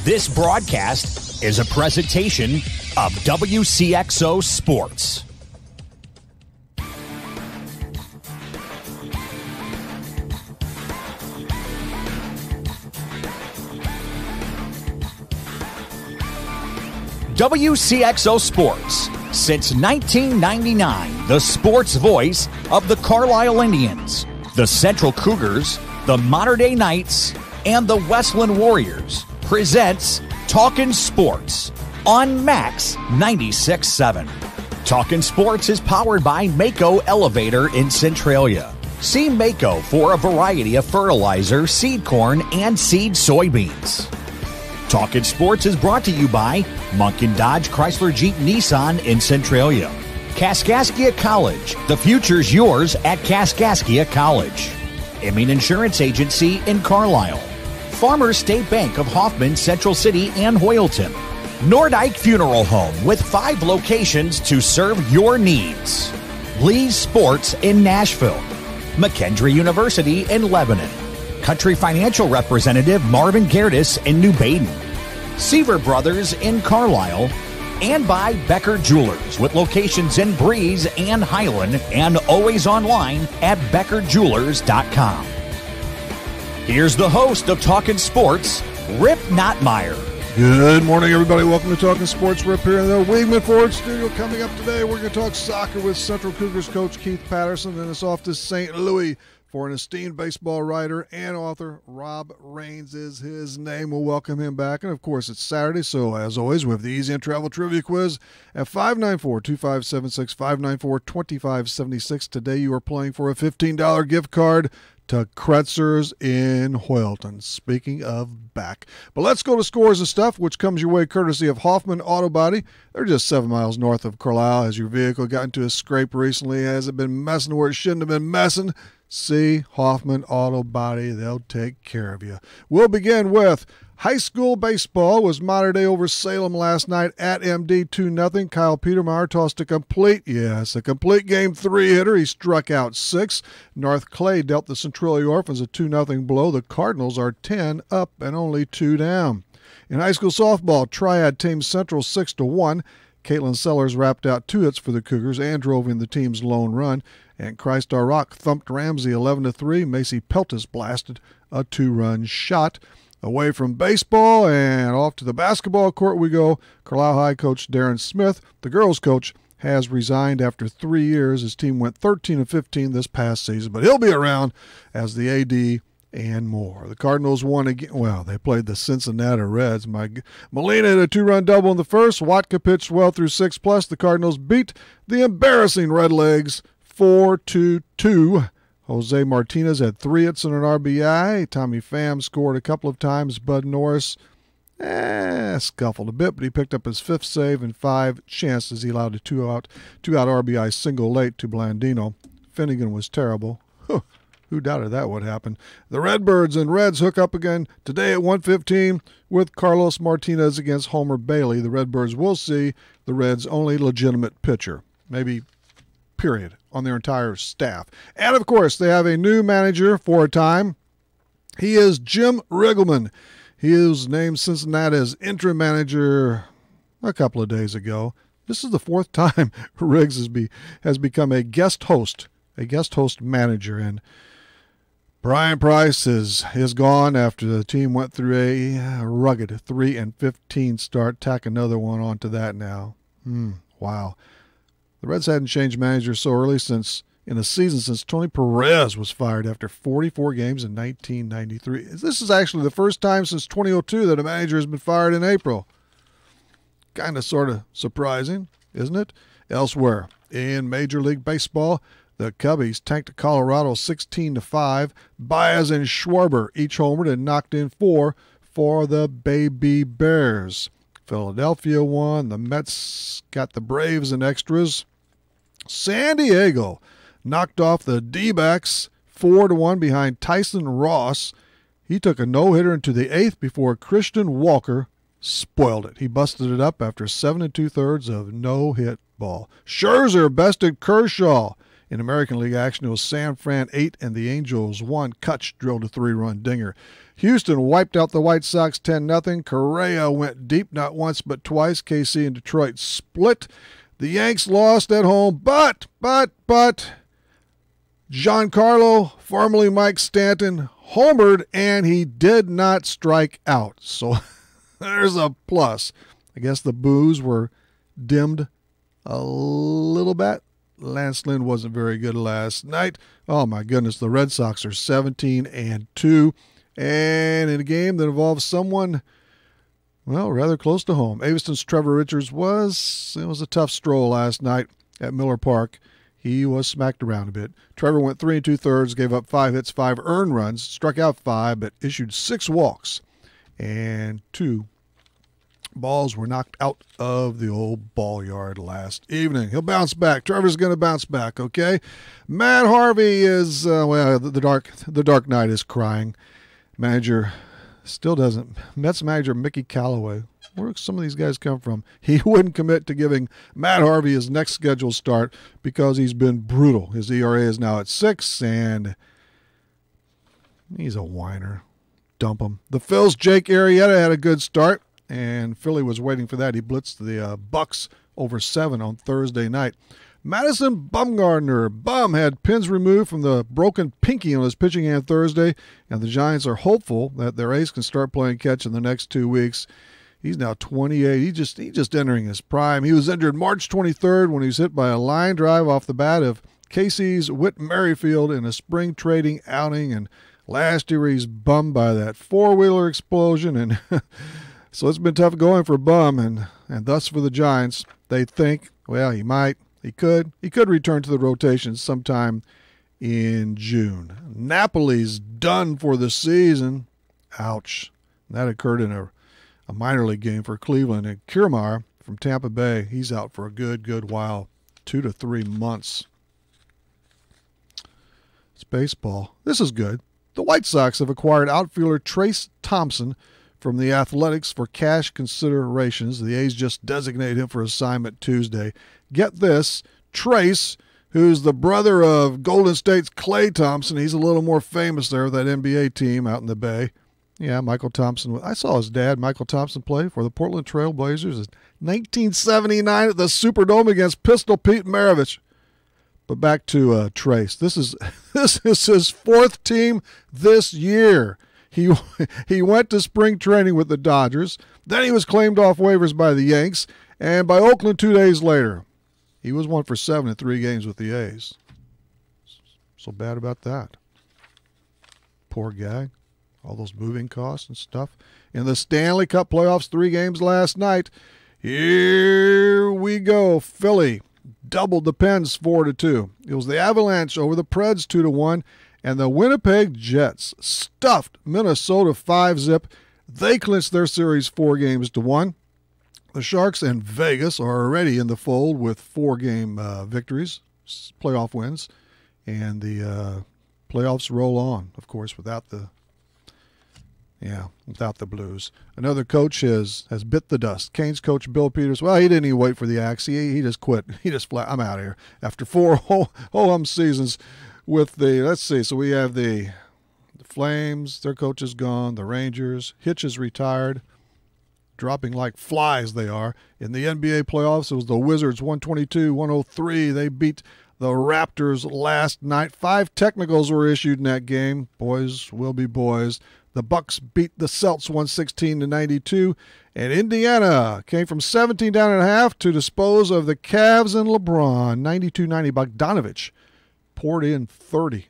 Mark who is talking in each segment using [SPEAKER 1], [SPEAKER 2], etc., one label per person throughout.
[SPEAKER 1] This broadcast is a presentation of Wcxo Sports. Wcxo Sports. Since 1999, the sports voice of the Carlisle Indians, the Central Cougars, the Mater Dei Knights, and the Westland Warriors presents Talkin Sports on Max 96.7. Talkin Sports is powered by Wcxo Elevator in Centralia. See Wcxo for a variety of fertilizer, seed corn, and seed soybeans. Talkin Sports is brought to you by Munkin Dodge Chrysler Jeep Nissan in Centralia. Kaskaskia College. The future's yours at Kaskaskia College. Emin Insurance Agency in Carlisle. Farmers State Bank of Hoffman, Central City, and Hoyleton. Nordyke Funeral Home with 5 locations to serve your needs. Lee's Sports in Nashville. McKendree University in Lebanon. Country Financial Representative Marvin Gerdes in New Baden. Seaver Brothers in Carlisle. And by Becker Jewelers with locations in Breeze and Highland and always online at beckerjewelers.com. Here's the host of Talkin Sports, Rip Nottmeyer.
[SPEAKER 2] Good morning, everybody. Welcome to Talkin Sports. Rip here in the Wingman Ford Studio. Coming up today, we're going to talk soccer with Central Cougars coach Keith Patterson. Then it's off to St. Louis for an esteemed baseball writer and author. Rob Raines is his name. We'll welcome him back. And, of course, it's Saturday, so as always, we have the Easy and Travel Trivia Quiz at 594-2576, 594-2576. Today you are playing for a $15 gift card to Kretzer's in Hoyleton. Speaking of back. But let's go to Scores and Stuff, which comes your way courtesy of Hoffman Auto Body. They're just 7 miles north of Carlisle. Has your vehicle got into a scrape recently? Has it been messing where it shouldn't have been messing? See Hoffman Auto Body. They'll take care of you. We'll begin with high school baseball. Was Mater Dei over Salem last night at MD 2-0. Kyle Petermeyer tossed a complete game 3-hitter. He struck out 6. North Clay dealt the Centralia Orphans a 2-0 blow. The Cardinals are 10 up and only 2 down. In high school softball, Triad Team Central 6-1. Caitlin Sellers wrapped out 2 hits for the Cougars and drove in the team's lone run. And Christ Our Rock thumped Ramsey 11-3. Macy Peltis blasted a 2-run shot. Away from baseball and off to the basketball court we go. Carlisle High coach Darren Smith, the girls coach, has resigned after 3 years. His team went 13-15 this past season, but he'll be around as the AD and more. The Cardinals won again. Well, they played the Cincinnati Reds. Molina hit a 2-run double in the first. Watka pitched well through 6+. The Cardinals beat the embarrassing Redlegs 4-2. Jose Martinez had 3 hits and an RBI. Tommy Pham scored a couple of times. Bud Norris scuffled a bit, but he picked up his 5th save and 5 chances. He allowed a 2-out RBI single late to Blandino. Finnegan was terrible. Who doubted that would happen? The Redbirds and Reds hook up again today at 1:15 with Carlos Martinez against Homer Bailey. The Redbirds will see the Reds' only legitimate pitcher. Maybe period, on their entire staff. And, of course, they have a new manager for a time. He is Jim Riggleman. He was named Cincinnati's interim manager a couple of days ago. This is the 4th time Riggs has become a guest host manager. And Brian Price is gone after the team went through a rugged 3-15 start. Tack another one onto that now. Wow. The Reds hadn't changed managers so early in a season since Tony Perez was fired after 44 games in 1993. This is actually the first time since 2002 that a manager has been fired in April. Kind of sort of surprising, isn't it? Elsewhere, in Major League Baseball, the Cubbies tanked Colorado 16-5. Baez and Schwarber each homered and knocked in 4 for the Baby Bears. Philadelphia won. The Mets got the Braves in extras. San Diego knocked off the D-backs 4-1 behind Tyson Ross. He took a no-hitter into the 8th before Christian Walker spoiled it. He busted it up after 7 2/3 of no-hit ball. Scherzer bested Kershaw In American League action, it was San Fran 8 and the Angels 1. Kutch drilled a 3-run dinger. Houston wiped out the White Sox 10-0. Correa went deep not once but twice. KC and Detroit split. The Yanks lost at home, but Giancarlo, formerly Mike Stanton, homered, and he did not strike out. So there's a plus. I guess the boos were dimmed a little bit. Lance Lynn wasn't very good last night. Oh, my goodness. The Red Sox are 17-2. And in a game that involves someone, well, rather close to home. Aveston's Trevor Richards was a tough stroll last night at Miller Park. He was smacked around a bit. Trevor went 3 2/3, gave up 5 hits, 5 earned runs, struck out 5, but issued 6 walks. And 2 balls were knocked out of the old ball yard last evening. He'll bounce back. Trevor's going to bounce back, okay? Matt Harvey is, the Dark Knight is crying. Manager still doesn't. Mets manager Mickey Callaway, where some of these guys come from, he wouldn't commit to giving Matt Harvey his next scheduled start because he's been brutal. His ERA is now at 6, and he's a whiner. Dump him. The Phils, Jake Arrieta had a good start, and Philly was waiting for that. He blitzed the Bucks over 7 on Thursday night. Madison Bumgarner, had pins removed from the broken pinky on his pitching hand Thursday, and the Giants are hopeful that their ace can start playing catch in the next 2 weeks. He's now 28. He's just entering his prime. He was injured March 23rd when he was hit by a line drive off the bat of KC's Whit Merrifield in a spring trading outing, and last year he's bummed by that four-wheeler explosion, and so it's been tough going for Bum, and thus for the Giants. They think, well, he could return to the rotation sometime in June. Napoli's done for the season. Ouch. That occurred in a minor league game for Cleveland. And Kiermaier from Tampa Bay, he's out for a good while, 2 to 3 months. It's baseball. This is good. The White Sox have acquired outfielder Trace Thompson from the Athletics for cash considerations. The A's just designated him for assignment Tuesday. Get this, Trace, who's the brother of Golden State's Klay Thompson, he's a little more famous there with that NBA team out in the Bay. Yeah, Michael Thompson. I saw his dad, Michael Thompson, play for the Portland Trail Blazers in 1979 at the Superdome against Pistol Pete Maravich. But back to Trace. This is his 4th team this year. He went to spring training with the Dodgers. Then he was claimed off waivers by the Yanks, and by Oakland 2 days later. He was 1 for 7 in 3 games with the A's. So bad about that. Poor guy. All those moving costs and stuff. In the Stanley Cup playoffs, 3 games last night. Here we go. Philly doubled the Pens 4-2. It was the Avalanche over the Preds 2-1. And the Winnipeg Jets stuffed Minnesota 5-0. They clinched their series 4-1. The Sharks and Vegas are already in the fold with 4-game victories, playoff wins. And the playoffs roll on, of course, without the Blues. Another coach has bit the dust. Canes coach Bill Peters, well, he didn't even wait for the axe. He just quit. He just I'm out of here. After 4 whole seasons with the, let's see, so we have the Flames, their coach is gone. The Rangers, Hitch is retired. Dropping like flies they are. In the NBA playoffs, it was the Wizards 122-103. They beat the Raptors last night. 5 technicals were issued in that game. Boys will be boys. The Bucks beat the Celts 116-92, and Indiana came from 17 down at half to dispose of the Cavs and LeBron. 92-90. Bogdanovich poured in 30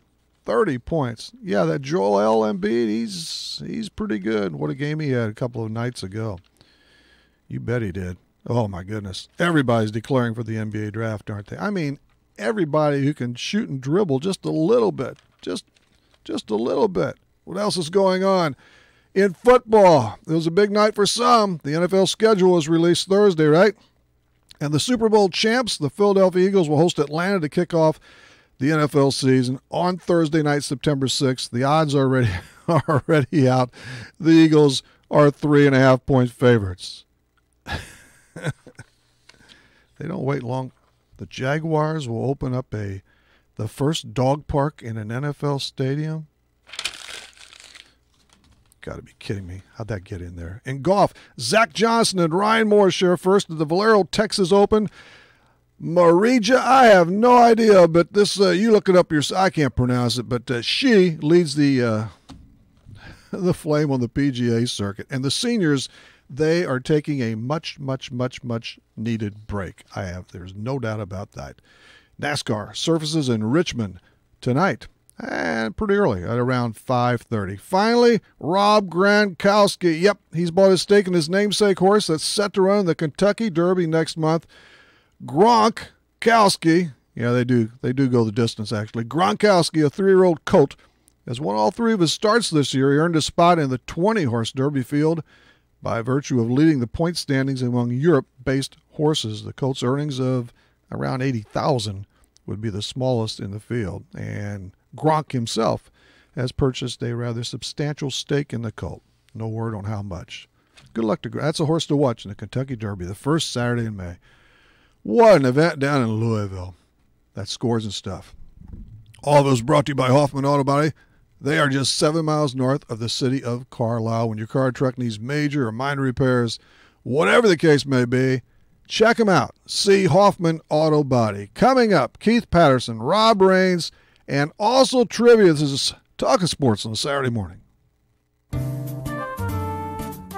[SPEAKER 2] points. Yeah, that Joel Embiid, he's pretty good. What a game he had a couple of nights ago. You bet he did. Oh my goodness. Everybody's declaring for the NBA draft, aren't they? I mean, everybody who can shoot and dribble just a little bit. Just a little bit. What else is going on? In football, it was a big night for some. The NFL schedule was released Thursday, right? And the Super Bowl champs, the Philadelphia Eagles, will host Atlanta to kick off the NFL season on Thursday night, September 6th. The odds are already out. The Eagles are 3.5-point favorites. They don't wait long. The Jaguars will open up the the first dog park in an NFL stadium? Got to be kidding me. How'd that get in there? In golf, Zach Johnson and Ryan Moore share first at the Valero Texas Open. Marija, I have no idea, but this, you look it up yourself. I can't pronounce it, but she leads the flame on the PGA circuit. And the seniors, they are taking a much needed break. There's no doubt about that. NASCAR surfaces in Richmond tonight. And pretty early, at around 5:30. Finally, Rob Gronkowski. Yep, he's bought his stake in his namesake horse that's set to run the Kentucky Derby next month. Gronkowski, yeah, they do go the distance, actually. Gronkowski, a 3-year-old colt, has won all 3 of his starts this year. He earned a spot in the 20-horse Derby field by virtue of leading the point standings among Europe-based horses. The colt's earnings of around $80,000 would be the smallest in the field. And Gronk himself has purchased a rather substantial stake in the colt. No word on how much. Good luck to Gronk. That's a horse to watch in the Kentucky Derby, the first Saturday in May. What an event down in Louisville. That's Scores and Stuff. All of those brought to you by Hoffman Auto Body. They are just 7 miles north of the city of Carlisle. When your car or truck needs major or minor repairs, whatever the case may be, check them out. See Hoffman Auto Body. Coming up, Keith Patterson, Rob Raines, and also trivia. This is Talkin' Sports on a Saturday morning.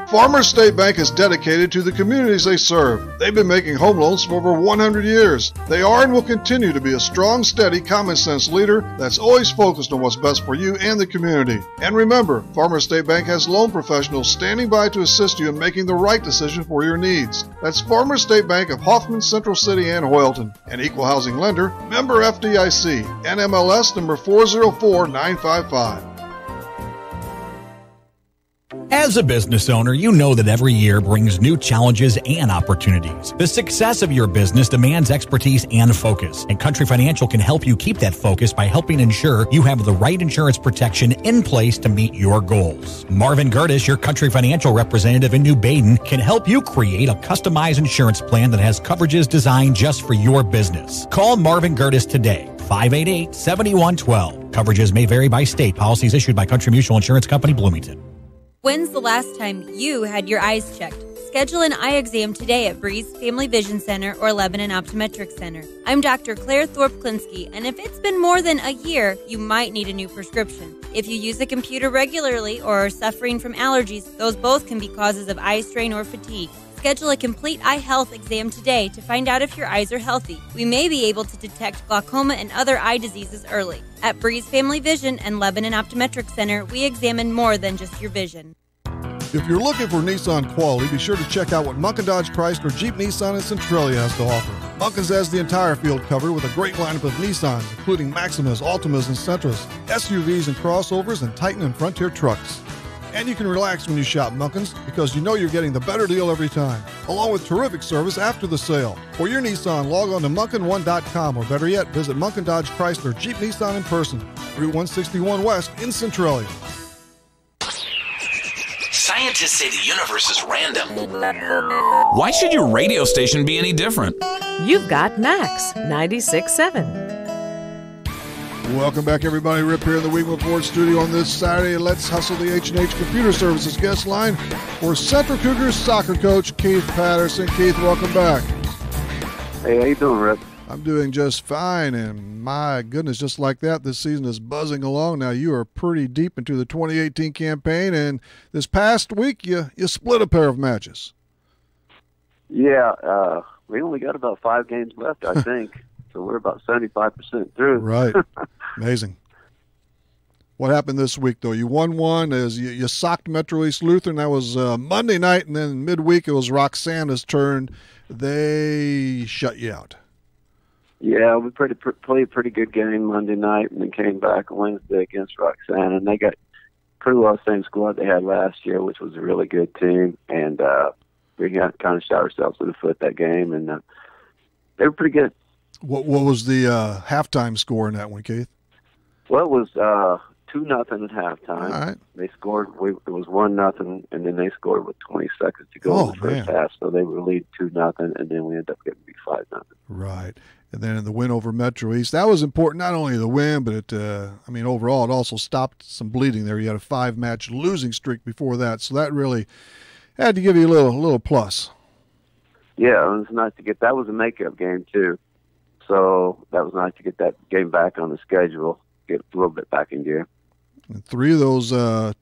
[SPEAKER 2] Farmers State Bank is dedicated to the communities they serve. They've been making home loans for over 100 years. They are and will continue to be a strong, steady, common-sense leader that's always focused on what's best for you and the community. And remember, Farmers State Bank has loan professionals standing by to assist you in making the right decision for your needs. That's Farmers State Bank of Hoffman, Central City, and Hoyleton. An equal housing lender, member FDIC, NMLS number 404955.
[SPEAKER 1] As a business owner, you know that every year brings new challenges and opportunities. The success of your business demands expertise and focus, and Country Financial can help you keep that focus by helping ensure you have the right insurance protection in place to meet your goals. Marvin Gertis, your Country Financial representative in New Baden, can help you create a customized insurance plan that has coverages designed just for your business. Call Marvin Gertis today, 588-7112. Coverages may vary by state. Policies issued by Country Mutual Insurance Company, Bloomington.
[SPEAKER 3] When's the last time you had your eyes checked? Schedule an eye exam today at Breeze Family Vision Center or Lebanon Optometric Center. I'm Dr. Claire Thorpe-Klinsky, and if it's been more than a year, you might need a new prescription. If you use a computer regularly or are suffering from allergies, those both can be causes of eye strain or fatigue. Schedule a complete eye health exam today to find out if your eyes are healthy. We may be able to detect glaucoma and other eye diseases early. At Breeze Family Vision and Lebanon Optometric Center, we examine more than just your vision.
[SPEAKER 2] If you're looking for Nissan quality, be sure to check out what Munkin Dodge Chrysler, Jeep, Nissan, and Centralia has to offer. Munkin's has the entire field covered with a great lineup of Nissans, including Maximas, Altimas, and Sentras, SUVs and crossovers, and Titan and Frontier trucks. And you can relax when you shop Munkin's because you know you're getting the better deal every time, along with terrific service after the sale. For your Nissan, log on to Munkin1.com, or better yet, visit Munkin Dodge Chrysler, Jeep, Nissan in person, Route 161 West in Centralia.
[SPEAKER 4] Scientists say the universe is random. Why should your radio station be any different?
[SPEAKER 5] You've got Max 96.7.
[SPEAKER 2] Welcome back, everybody. Rip here in the Wheatwood Ford studio on this Saturday. Let's hustle the H&H Computer Services guest line for Central Cougars soccer coach Keith Patterson. Keith, welcome back.
[SPEAKER 6] Hey, how you doing, Rip?
[SPEAKER 2] I'm doing just fine, and my goodness, just like that, this season is buzzing along. Now, you are pretty deep into the 2018 campaign, and this past week you split a pair of matches.
[SPEAKER 6] Yeah, we only got about 5 games left, I think. So we're about 75% through.
[SPEAKER 2] Right. Amazing. What happened this week, though? You won one as you socked Metro East Lutheran. That was Monday night, and then midweek it was Roxana's turn. They shut you out.
[SPEAKER 6] Yeah, we played a pretty good game Monday night, and then came back Wednesday against Roxana, and they got pretty well the same squad they had last year, which was a really good team, and we got kind of shot ourselves in the foot that game, and they were pretty good.
[SPEAKER 2] What was the halftime score in that one, Keith?
[SPEAKER 6] Well, it was 2-0 at halftime.
[SPEAKER 2] All right.
[SPEAKER 6] They scored. It was 1-0, and then they scored with 20 seconds to go in the first half. So they were lead 2-0, and then we ended up getting beat 5-0.
[SPEAKER 2] Right. And then in the win over Metro East, that was important. Not only the win, but overall, it also stopped some bleeding there. You had a 5-match losing streak before that, so that really had to give you a little plus.
[SPEAKER 6] Yeah, it was nice to get. That was a makeup game too, so that was nice to get that game back on the schedule, get a little bit back in gear.
[SPEAKER 2] And 3 of those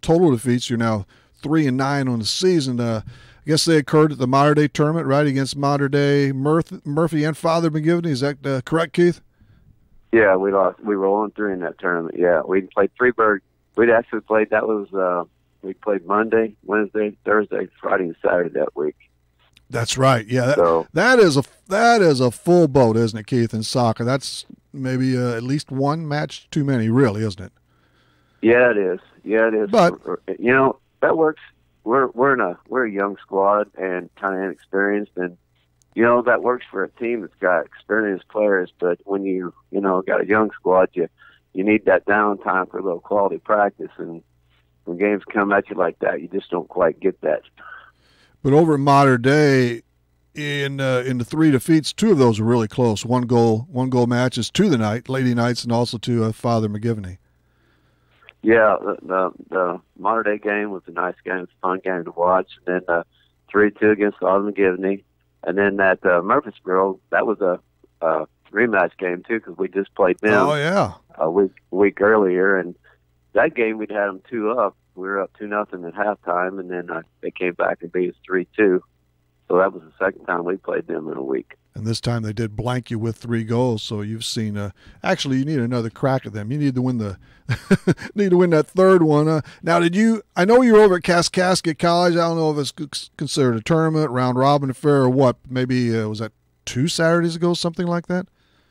[SPEAKER 2] total defeats, you're now 3-9 on the season. I guess they occurred at the Mater Day tournament, right, against Mater Day Murphy and Father McGivney. Is that correct, Keith?
[SPEAKER 6] Yeah, we lost. We were 0-3 in that tournament. Yeah, we played Freeburg. We'd actually played. That was we played Monday, Wednesday, Thursday, Friday, and Saturday that week.
[SPEAKER 2] That's right. Yeah, that is a full boat, isn't it, Keith? In soccer, that's maybe at least one match too many, really, isn't it?
[SPEAKER 6] Yeah, it is. Yeah, it is.
[SPEAKER 2] But
[SPEAKER 6] that works. We're a young squad and kind of inexperienced, and that works for a team that's got experienced players. But when you got a young squad, you need that downtime for a little quality practice, and when games come at you like that, you just don't quite get that.
[SPEAKER 2] But over at Mater Day, in the 3 defeats, 2 of those were really close. One goal matches to the Lady Knights, and also to Father McGivney.
[SPEAKER 6] Yeah, the Mater Day game was a nice game. It's a fun game to watch. And then 3-2 against Father McGivney, and then that Murfreesboro, that was a rematch game too, because we just played them.
[SPEAKER 2] Oh yeah,
[SPEAKER 6] a week earlier, and that game we'd had them 2 up. We were up 2-0 at halftime, and then they came back and beat us 3-2. So that was the second time we played them in a week.
[SPEAKER 2] And this time they did blank you with 3 goals. So you've seen. Actually, you need another crack at them. You need to win need to win that third one. Now, did you? I know you were over at Kaskaskia College. I don't know if it's considered a tournament, round robin affair, or what. Maybe was that 2 Saturdays ago, something like that.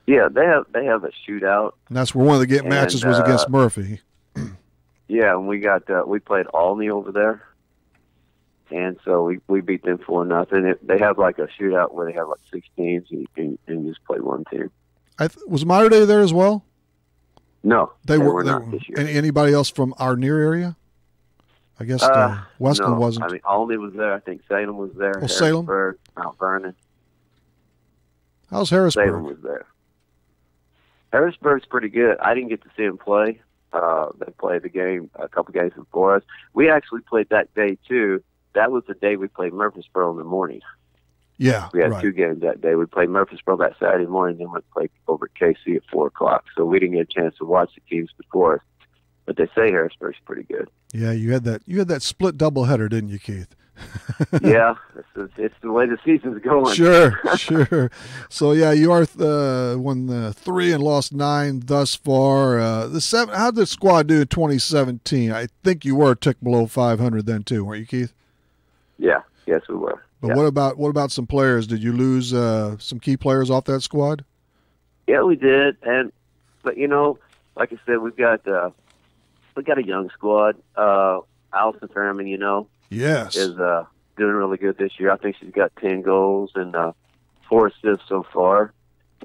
[SPEAKER 6] Yeah, they have a shootout.
[SPEAKER 2] And that's where one of the matches was against Murphy.
[SPEAKER 6] Yeah, and we played Albany over there, and so we beat them 4-0. They have like a shootout where they have like 6 teams, and you just play one team.
[SPEAKER 2] Was Mater Day there as well?
[SPEAKER 6] No,
[SPEAKER 2] they
[SPEAKER 6] were not this year.
[SPEAKER 2] Anybody else from our near area? I guess Weston wasn't.
[SPEAKER 6] I mean, Albany was there. I think Salem was there.
[SPEAKER 2] Oh, Salem,
[SPEAKER 6] Mount Vernon.
[SPEAKER 2] How's Harrisburg?
[SPEAKER 6] Salem was there. Harrisburg's pretty good. I didn't get to see them play. They played a couple games before us. We actually played that day too. That was the day we played Murfreesboro in the morning.
[SPEAKER 2] Yeah,
[SPEAKER 6] we had
[SPEAKER 2] right.
[SPEAKER 6] 2 games that day. We played Murfreesboro that Saturday morning, then we played over at KC at 4:00. So we didn't get a chance to watch the teams before us. But they say Harrisburg's pretty good.
[SPEAKER 2] Yeah, you had that split doubleheader, didn't you, Keith?
[SPEAKER 6] Yeah, it's the way the season's going.
[SPEAKER 2] Sure. So yeah, you are won 3 and lost 9 thus far. How did the squad do in 2017? I think you were a tick below 500 then too, weren't you, Keith?
[SPEAKER 6] Yeah, yes, we were.
[SPEAKER 2] But what about some players? Did you lose some key players off that squad?
[SPEAKER 6] Yeah, we did. But like I said, we got a young squad. Allison Thurman,
[SPEAKER 2] yes,
[SPEAKER 6] is doing really good this year. I think she's got 10 goals and 4 assists so far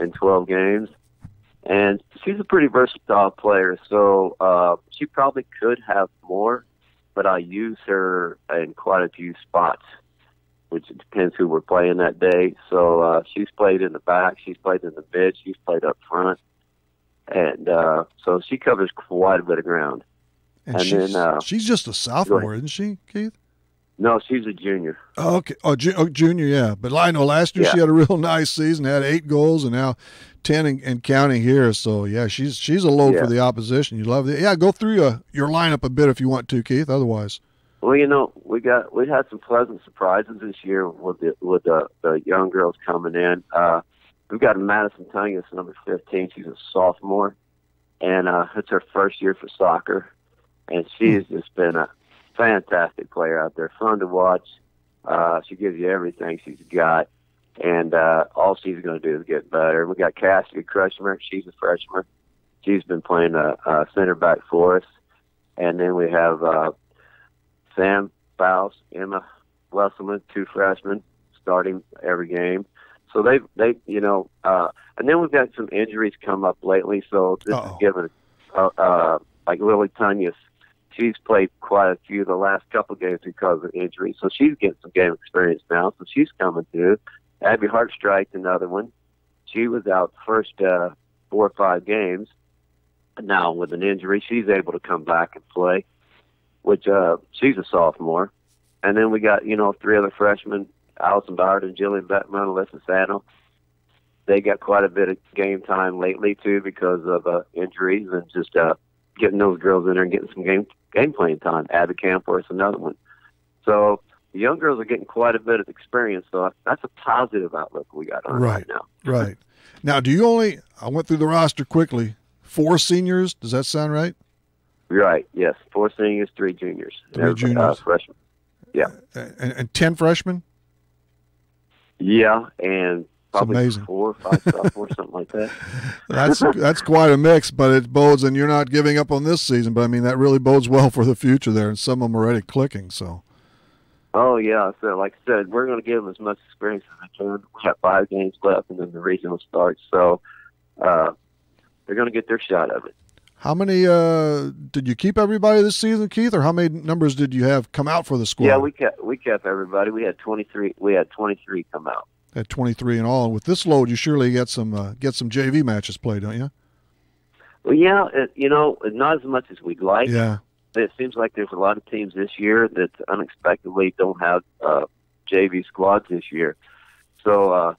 [SPEAKER 6] in 12 games. And she's a pretty versatile player, so she probably could have more, but I use her in quite a few spots, which it depends who we're playing that day. So she's played in the back, she's played in the mid, she's played up front. And so she covers quite a bit of ground.
[SPEAKER 2] And she's just a sophomore, isn't she, Keith?
[SPEAKER 6] No, she's a junior.
[SPEAKER 2] Oh, okay. Oh, junior, yeah. But I know last year she had a real nice season, had 8 goals, and now 10 and counting here. So, yeah, she's a load for the opposition. You love it. Yeah, go through your lineup a bit if you want to, Keith, otherwise.
[SPEAKER 6] Well, we had some pleasant surprises this year with the young girls coming in. We've got Madison Tungus, number 15. She's a sophomore, and it's her first year for soccer. And she has just been a fantastic player out there, fun to watch. She gives you everything she's got, and all she's going to do is get better. We got Cassidy Crushmer. She's a freshman. She's been playing center back for us. And then we have Sam Faust, Emma Wesselman, 2 freshmen, starting every game. So they and then we've got some injuries come up lately. So this is giving like Lily Tunyas, she's played quite a few of the last couple games because of injury, so she's getting some game experience now, so she's coming through. Abby Hartstrike, another one. She was out the first 4 or 5 games. Now with an injury, she's able to come back and play, which she's a sophomore. And then we got, 3 other freshmen, Allison Boward and Jillian Beckman, Alyssa Sano. They got quite a bit of game time lately, too, because of injuries and just getting those girls in there and getting some game playing time. Abby Campor's another one. So the young girls are getting quite a bit of experience, so that's a positive outlook we got on right now.
[SPEAKER 2] Right. Now, I went through the roster quickly, 4 seniors, does that sound right?
[SPEAKER 6] Right, yes. 4 seniors, 3 juniors.
[SPEAKER 2] 3 juniors.
[SPEAKER 6] Freshmen. Yeah.
[SPEAKER 2] And 10 freshmen?
[SPEAKER 6] Yeah, and probably 4 or 5 sophomores, something like that.
[SPEAKER 2] That's quite a mix, but it bodes, and you're not giving up on this season, but I mean, that really bodes well for the future there, and some of them are already clicking, so.
[SPEAKER 6] Oh, yeah. So, like I said, we're going to give them as much experience as we can. We have 5 games left, and then the regional starts, so they're going to get their shot of it.
[SPEAKER 2] How many did you keep everybody this season, Keith, or how many numbers did you have come out for the squad?
[SPEAKER 6] Yeah, we kept everybody. We had 23. We had 23 come out.
[SPEAKER 2] At 23 in all. And with this load, you surely get some JV matches played, don't you?
[SPEAKER 6] Well, yeah, not as much as we'd like.
[SPEAKER 2] Yeah.
[SPEAKER 6] It seems like there's a lot of teams this year that unexpectedly don't have JV squads this year. So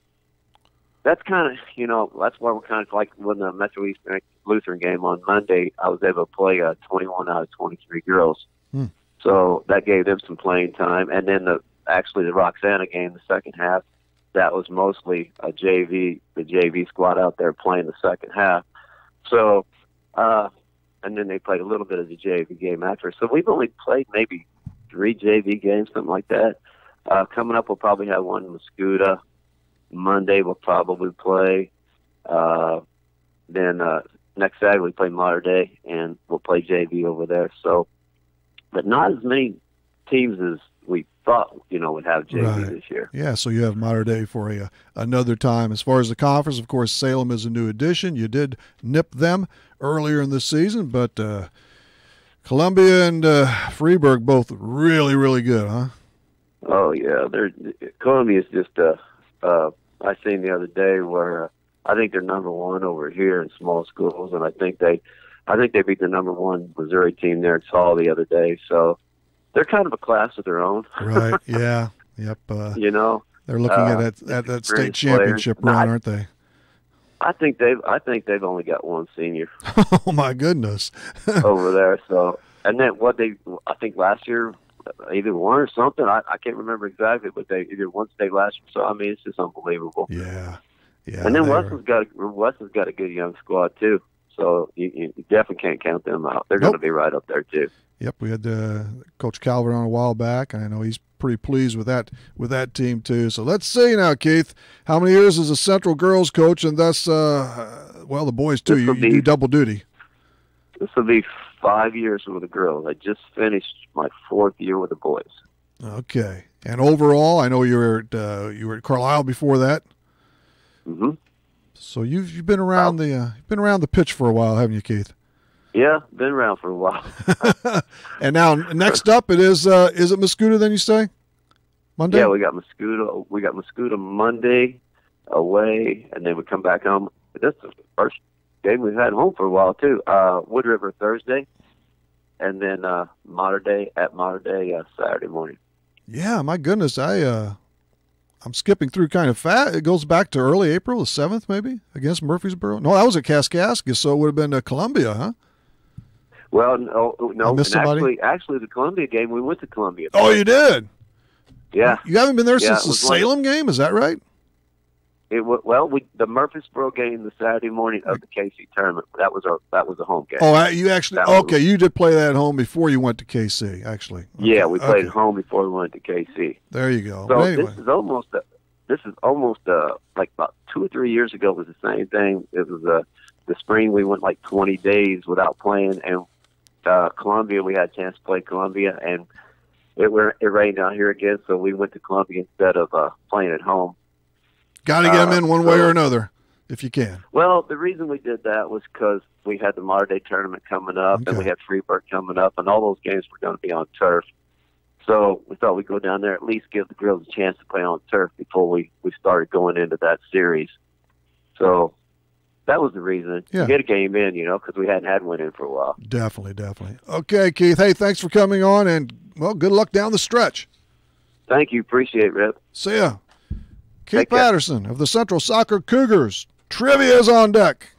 [SPEAKER 6] that's kind of, that's why we're kind of like when the Metro East Lutheran game on Monday, I was able to play 21 out of 23 girls. So that gave them some playing time. And then the Roxana game, the second half, that was mostly the JV squad out there playing the second half. So, and then they played a little bit of the JV game after. So we've only played maybe 3 JV games, something like that. Coming up, we'll probably have one in Mascoutah. Monday we'll probably play. Then next Saturday we play Mater Dei, and we'll play JV over there. So, but not as many teams as we thought, would have JV this year.
[SPEAKER 2] Yeah, so you have Mater Dei for another time. As far as the conference, of course, Salem is a new addition. You did nip them earlier in the season, but Columbia and Freeburg both really, really good, huh?
[SPEAKER 6] Oh, yeah. Columbia is just I seen the other day where I think they're number 1 over here in small schools, and I think they beat the number 1 Missouri team there at Hall the other day. So they're kind of a class of their own.
[SPEAKER 2] Right. Yeah. Yep. They're looking at that state championship run, aren't they?
[SPEAKER 6] I think they've only got 1 senior.
[SPEAKER 2] Oh my goodness.
[SPEAKER 6] over there. So, and then I think last year, either 1 or something. I can't remember exactly, but they either won state last year. So I mean, it's just unbelievable.
[SPEAKER 2] Yeah.
[SPEAKER 6] And then Weston's got a good young squad too. So you definitely can't count them out. They're going to be right up there too.
[SPEAKER 2] Yep, we had Coach Calvert on a while back, and I know he's pretty pleased with that team too. So let's see now, Keith, how many years as a Central girls coach, and thus, the boys too. You do double duty.
[SPEAKER 6] This will be 5 years with the girls. I just finished my 4th year with the boys.
[SPEAKER 2] Okay, and overall, I know you were at Carlisle before that.
[SPEAKER 6] Mm-hmm.
[SPEAKER 2] So you've been around the pitch for a while, haven't you, Keith?
[SPEAKER 6] Yeah, been around for a while.
[SPEAKER 2] And now next up, it is it Mascoutah? Then you say Monday?
[SPEAKER 6] Yeah, we got Mascoutah. We got Mascoutah Monday away, and then we come back home. This is the first game we've had home for a while too. Wood River Thursday, and then Mater Dei Saturday morning.
[SPEAKER 2] Yeah, my goodness, I'm skipping through kind of fast. It goes back to early April, the 7th, maybe, against Murfreesboro. No, that was at Kaskaskia, so it would have been Columbia, huh?
[SPEAKER 6] Well, no. Actually, the Columbia game, we went to Columbia.
[SPEAKER 2] Oh, you did?
[SPEAKER 6] Yeah.
[SPEAKER 2] You haven't been there since the Salem game, is that right?
[SPEAKER 6] The Murfreesboro game the Saturday morning of the KC tournament. That was a home game.
[SPEAKER 2] Oh, you actually you did play that at home before you went to KC, actually. Okay.
[SPEAKER 6] Yeah, we played at home before we went to KC.
[SPEAKER 2] There you go.
[SPEAKER 6] So
[SPEAKER 2] anyway.
[SPEAKER 6] this is almost like about 2 or 3 years ago. It was the same thing. It was the spring we went like 20 days without playing, and Columbia, we had a chance to play Columbia, and it rained out here again, so we went to Columbia instead of playing at home.
[SPEAKER 2] Got to get them in one way or another. if you can?
[SPEAKER 6] Well, the reason we did that was because we had the Modern Day tournament coming up, and we had Freeburg coming up, and all those games were going to be on turf. So we thought we'd go down there, at least give the girls a chance to play on turf before we started going into that series. So that was the reason. To get a game in, because we hadn't had one in for a while.
[SPEAKER 2] Definitely. Okay, Keith. Hey, thanks for coming on, and, well, good luck down the stretch.
[SPEAKER 6] Thank you. Appreciate it, Rip.
[SPEAKER 2] See ya. Keith Patterson of the Central Soccer Cougars. Trivia is on deck.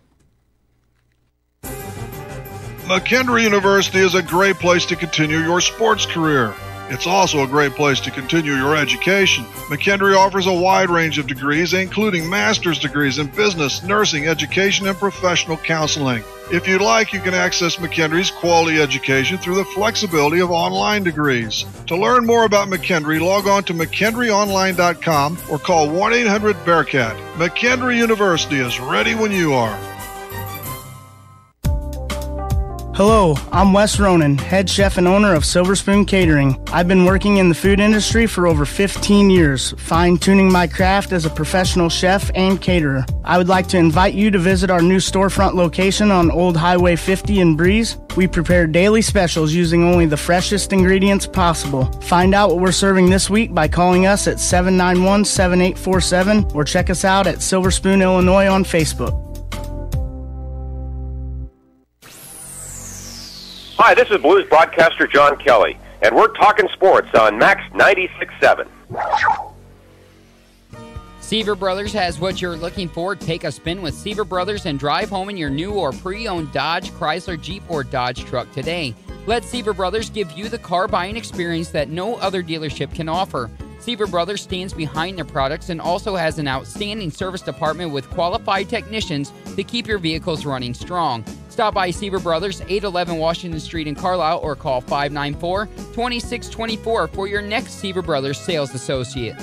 [SPEAKER 2] McKendree University is a great place to continue your sports career. It's also a great place to continue your education. McKendree offers a wide range of degrees, including master's degrees in business, nursing, education, and professional counseling. If you'd like, you can access McKendree's quality education through the flexibility of online degrees. To learn more about McKendree, log on to McKendreeOnline.com or call 1-800-BEARCAT. McKendree University is ready when you are.
[SPEAKER 7] Hello, I'm Wes Ronan, head chef and owner of Silver Spoon Catering. I've been working in the food industry for over 15 years, fine-tuning my craft as a professional chef and caterer. I would like to invite you to visit our new storefront location on Old Highway 50 in Breeze. We prepare daily specials using only the freshest ingredients possible. Find out what we're serving this week by calling us at 791-7847 or check us out at Silver Spoon, Illinois on Facebook.
[SPEAKER 8] Hi, this is Blues broadcaster John Kelly, and we're talking sports on Max 96.7.
[SPEAKER 9] Seaver Brothers has what you're looking for. Take a spin with Seaver Brothers and drive home in your new or pre-owned Dodge, Chrysler, Jeep, or Dodge truck today. Let Seaver Brothers give you the car buying experience that no other dealership can offer. Seaver Brothers stands behind their products and also has an outstanding service department with qualified technicians to keep your vehicles running strong. Stop by Seaver Brothers, 811 Washington Street in Carlisle, or call 594-2624 for your next Seaver Brothers sales associate.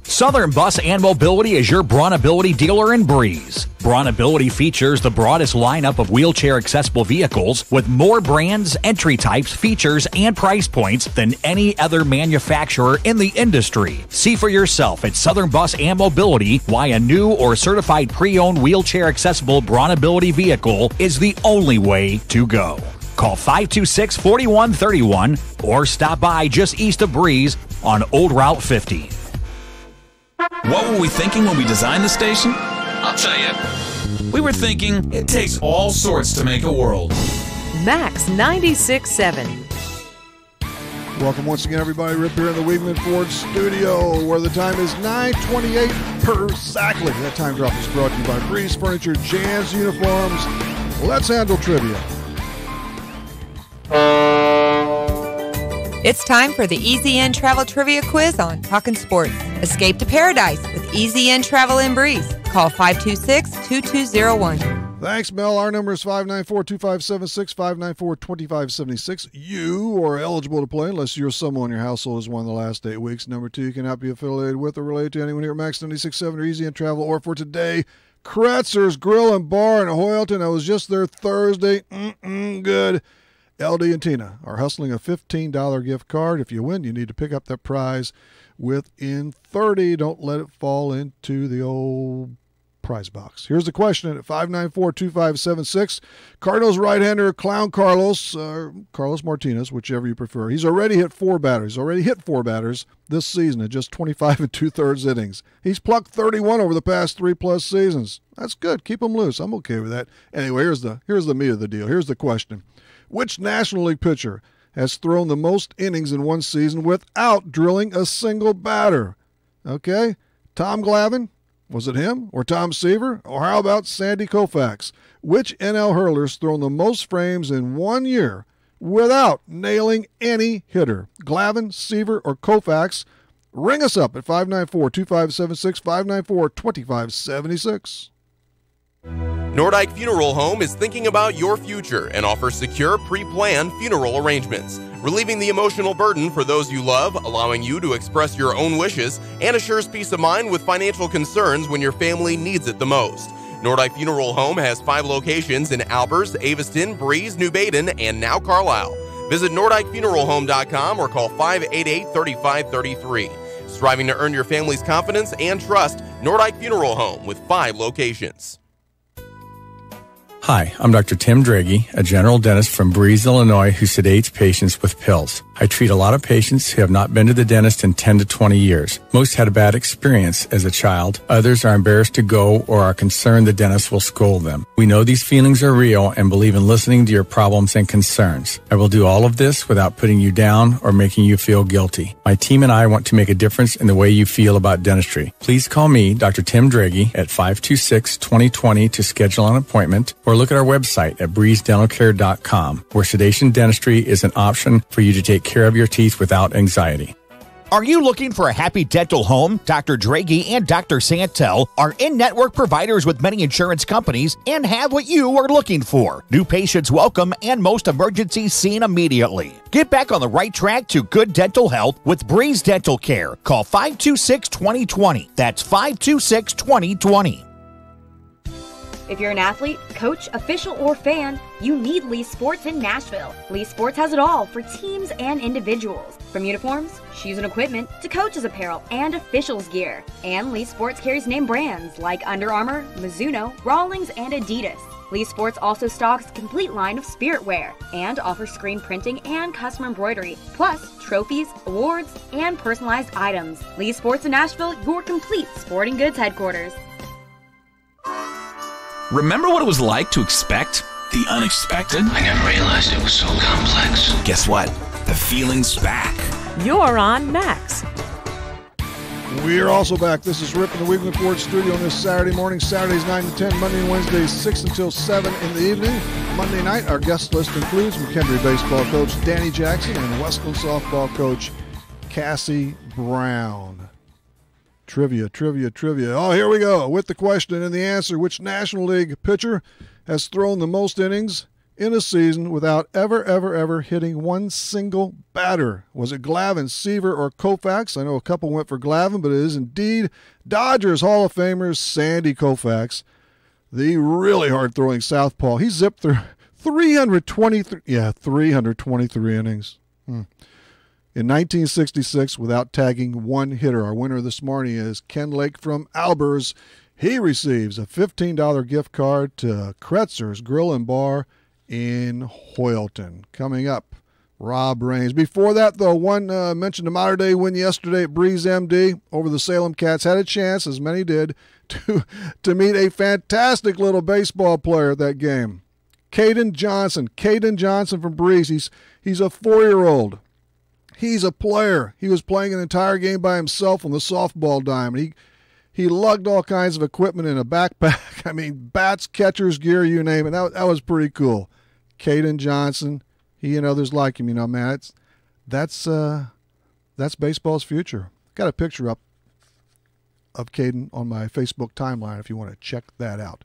[SPEAKER 1] Southern Bus and Mobility is your Brawnability dealer in Breeze. Brawnability features the broadest lineup of wheelchair-accessible vehicles with more brands, entry types, features, and price points than any other manufacturer in the industry. See for yourself at Southern Bus and Mobility why a new or certified pre-owned wheelchair-accessible Brawnability vehicle is the only way to go. Call 526-4131 or stop by just east of Breeze on Old Route 50.
[SPEAKER 4] What were we thinking when we designed the station? I'll tell you. We were thinking it takes all sorts to make a world.
[SPEAKER 5] Max 96.7.
[SPEAKER 2] Welcome once again, everybody. Rip here in the Weigman Ford studio, where the time is 9:28 exactly. That time drop is brought to you by Breeze Furniture, Jan's Uniforms. Let's handle trivia.
[SPEAKER 10] It's time for the Easy In Travel Trivia Quiz on Talkin' Sports. Escape to paradise with Easy In Travel in Breeze. Call 526-2201.
[SPEAKER 2] Thanks, Mel. Our number is 594-2576, 594-2576. You are eligible to play unless you're someone in your household has won the last 8 weeks. Number 2, you cannot be affiliated with or related to anyone here at Max 96.7 or Easy In Travel. Or for today, Kretzer's Grill and Bar in Hoyleton. I was just there Thursday. Good. LD and Tina are hustling a $15 gift card. If you win, you need to pick up that prize within 30. Don't let it fall into the old prize box. Here's the question at 594-2576. Cardinals right-hander Clown Carlos Martinez, whichever you prefer. He's already hit 4 batters. This season at just 25 2/3 innings. He's plucked 31 over the past 3+ seasons. That's good. Keep him loose. I'm okay with that. Anyway, here's the meat of the deal. Here's the question. Which National League pitcher has thrown the most innings in one season without drilling a single batter? Okay? Tom Glavine? Was it him? Or Tom Seaver? Or how about Sandy Koufax? Which NL hurler's thrown the most frames in 1 year without nailing any hitter? Glavine, Seaver, or Koufax? Ring us up at 594-2576, 594-2576.
[SPEAKER 11] Nordyke Funeral Home is thinking about your future and offers secure, pre-planned funeral arrangements, relieving the emotional burden for those you love, allowing you to express your own wishes, and assures peace of mind with financial concerns when your family needs it the most. Nordyke Funeral Home has 5 locations in Albers, Aveston, Breeze, New Baden, and now Carlisle. Visit NordikeFuneralHome.com or call 588-3533. Striving to earn your family's confidence and trust, Nordyke Funeral Home with 5 locations.
[SPEAKER 12] Hi, I'm Dr. Tim Draghi, a general dentist from Breeze, Illinois, who sedates patients with pills. I treat a lot of patients who have not been to the dentist in 10 to 20 years. Most had a bad experience as a child. Others are embarrassed to go or are concerned the dentist will scold them. We know these feelings are real and believe in listening to your problems and concerns. I will do all of this without putting you down or making you feel guilty. My team and I want to make a difference in the way you feel about dentistry. Please call me, Dr. Tim Draghi, at 526-2020 to schedule an appointment, or look at our website at breezedentalcare.com, where sedation dentistry is an option for you to take care of your teeth without anxiety.
[SPEAKER 1] Are you looking for a happy dental home? Dr. Draghi and Dr. Santel are in-network providers with many insurance companies and have what you are looking for. New patients welcome and most emergencies seen immediately. Get back on the right track to good dental health with Breeze Dental Care. Call 526-2020. That's 526-2020.
[SPEAKER 13] If you're an athlete, coach, official, or fan, you need Lee Sports in Nashville. Lee Sports has it all for teams and individuals. From uniforms, shoes and equipment, to coaches' apparel and officials' gear. And Lee Sports carries name brands like Under Armour, Mizuno, Rawlings, and Adidas. Lee Sports also stocks a complete line of spirit wear and offers screen printing and custom embroidery, plus trophies, awards, and personalized items. Lee Sports in Nashville, your complete sporting goods headquarters.
[SPEAKER 4] Remember what it was like to expect the unexpected?
[SPEAKER 14] I never realized it was so complex.
[SPEAKER 4] Guess what? The feeling's back.
[SPEAKER 5] You're on Max.
[SPEAKER 2] We're also back. This is Rip in the Weekly Ford Studio on this Saturday morning. Saturdays 9 to 10, Monday and Wednesdays 6 until 7 in the evening. Monday night, our guest list includes McHenry baseball coach Danny Jackson and Westland softball coach Cassie Brown. Trivia. Oh, here we go with the question and the answer. Which National League pitcher has thrown the most innings in a season without ever hitting one single batter? Was it Glavine, Seaver, or Koufax? I know a couple went for Glavine, but it is indeed Dodgers Hall of Famer Sandy Koufax, the really hard-throwing southpaw. He zipped through 323 innings. In 1966, without tagging one hitter. Our winner this morning is Ken Lake from Albers. He receives a $15 gift card to Kretzer's Grill and Bar in Hoyleton. Coming up, Rob Raines. Before that, though, one mentioned a modern day win yesterday at Breeze MD over the Salem Cats. Had a chance, as many did, to meet a fantastic little baseball player at that game. Caden Johnson from Breeze. He's a 4-year-old. He's a player. He was playing an entire game by himself on the softball diamond. He lugged all kinds of equipment in a backpack. I mean, bats, catcher's gear, you name it. That was pretty cool. Caden Johnson, he and others like him, man. That's baseball's future. Got a picture up of Caden on my Facebook timeline if you want to check that out.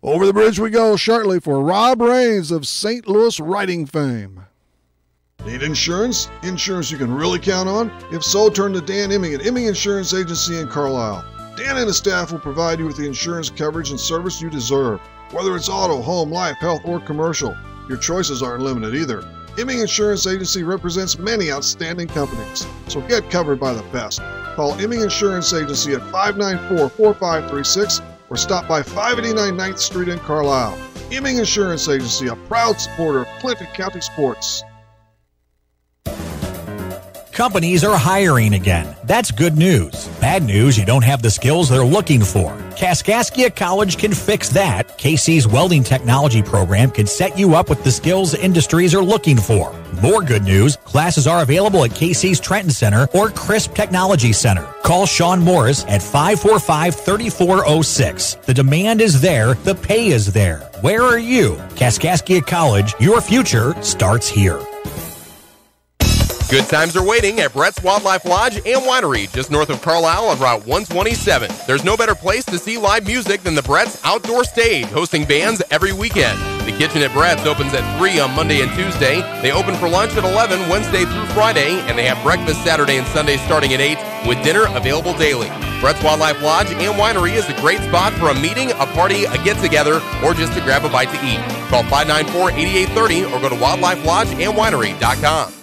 [SPEAKER 2] Over the bridge we go shortly for Rob Raines of St. Louis writing fame. Need insurance? Insurance you can really count on? If so, turn to Dan Imming at Imming Insurance Agency in Carlisle. Dan and his staff will provide you with the insurance coverage and service you deserve. Whether it's auto, home, life, health, or commercial, your choices aren't limited either. Imming Insurance Agency represents many outstanding companies, so get covered by the best. Call Imming Insurance Agency at 594-4536 or stop by 589 9th Street in Carlisle. Imming Insurance Agency, a proud supporter of Clinton County sports.
[SPEAKER 1] Companies are hiring again. That's good news. Bad news, you don't have the skills they're looking for. Kaskaskia College can fix that. KC's welding technology program can set you up with the skills industries are looking for. More good news, classes are available at KC's Trenton Center or Crisp Technology Center. Call Sean Morris at 545-3406. The demand is there, the pay is there. Where are you? Kaskaskia College, your future starts here.
[SPEAKER 11] Good times are waiting at Brett's Wildlife Lodge and Winery, just north of Carlisle on Route 127. There's no better place to see live music than the Brett's Outdoor Stage, hosting bands every weekend. The kitchen at Brett's opens at 3 on Monday and Tuesday. They open for lunch at 11 Wednesday through Friday, and they have breakfast Saturday and Sunday starting at 8, with dinner available daily. Brett's Wildlife Lodge and Winery is a great spot for a meeting, a party, a get-together, or just to grab a bite to eat. Call 594-8830 or go to wildlifelodgeandwinery.com.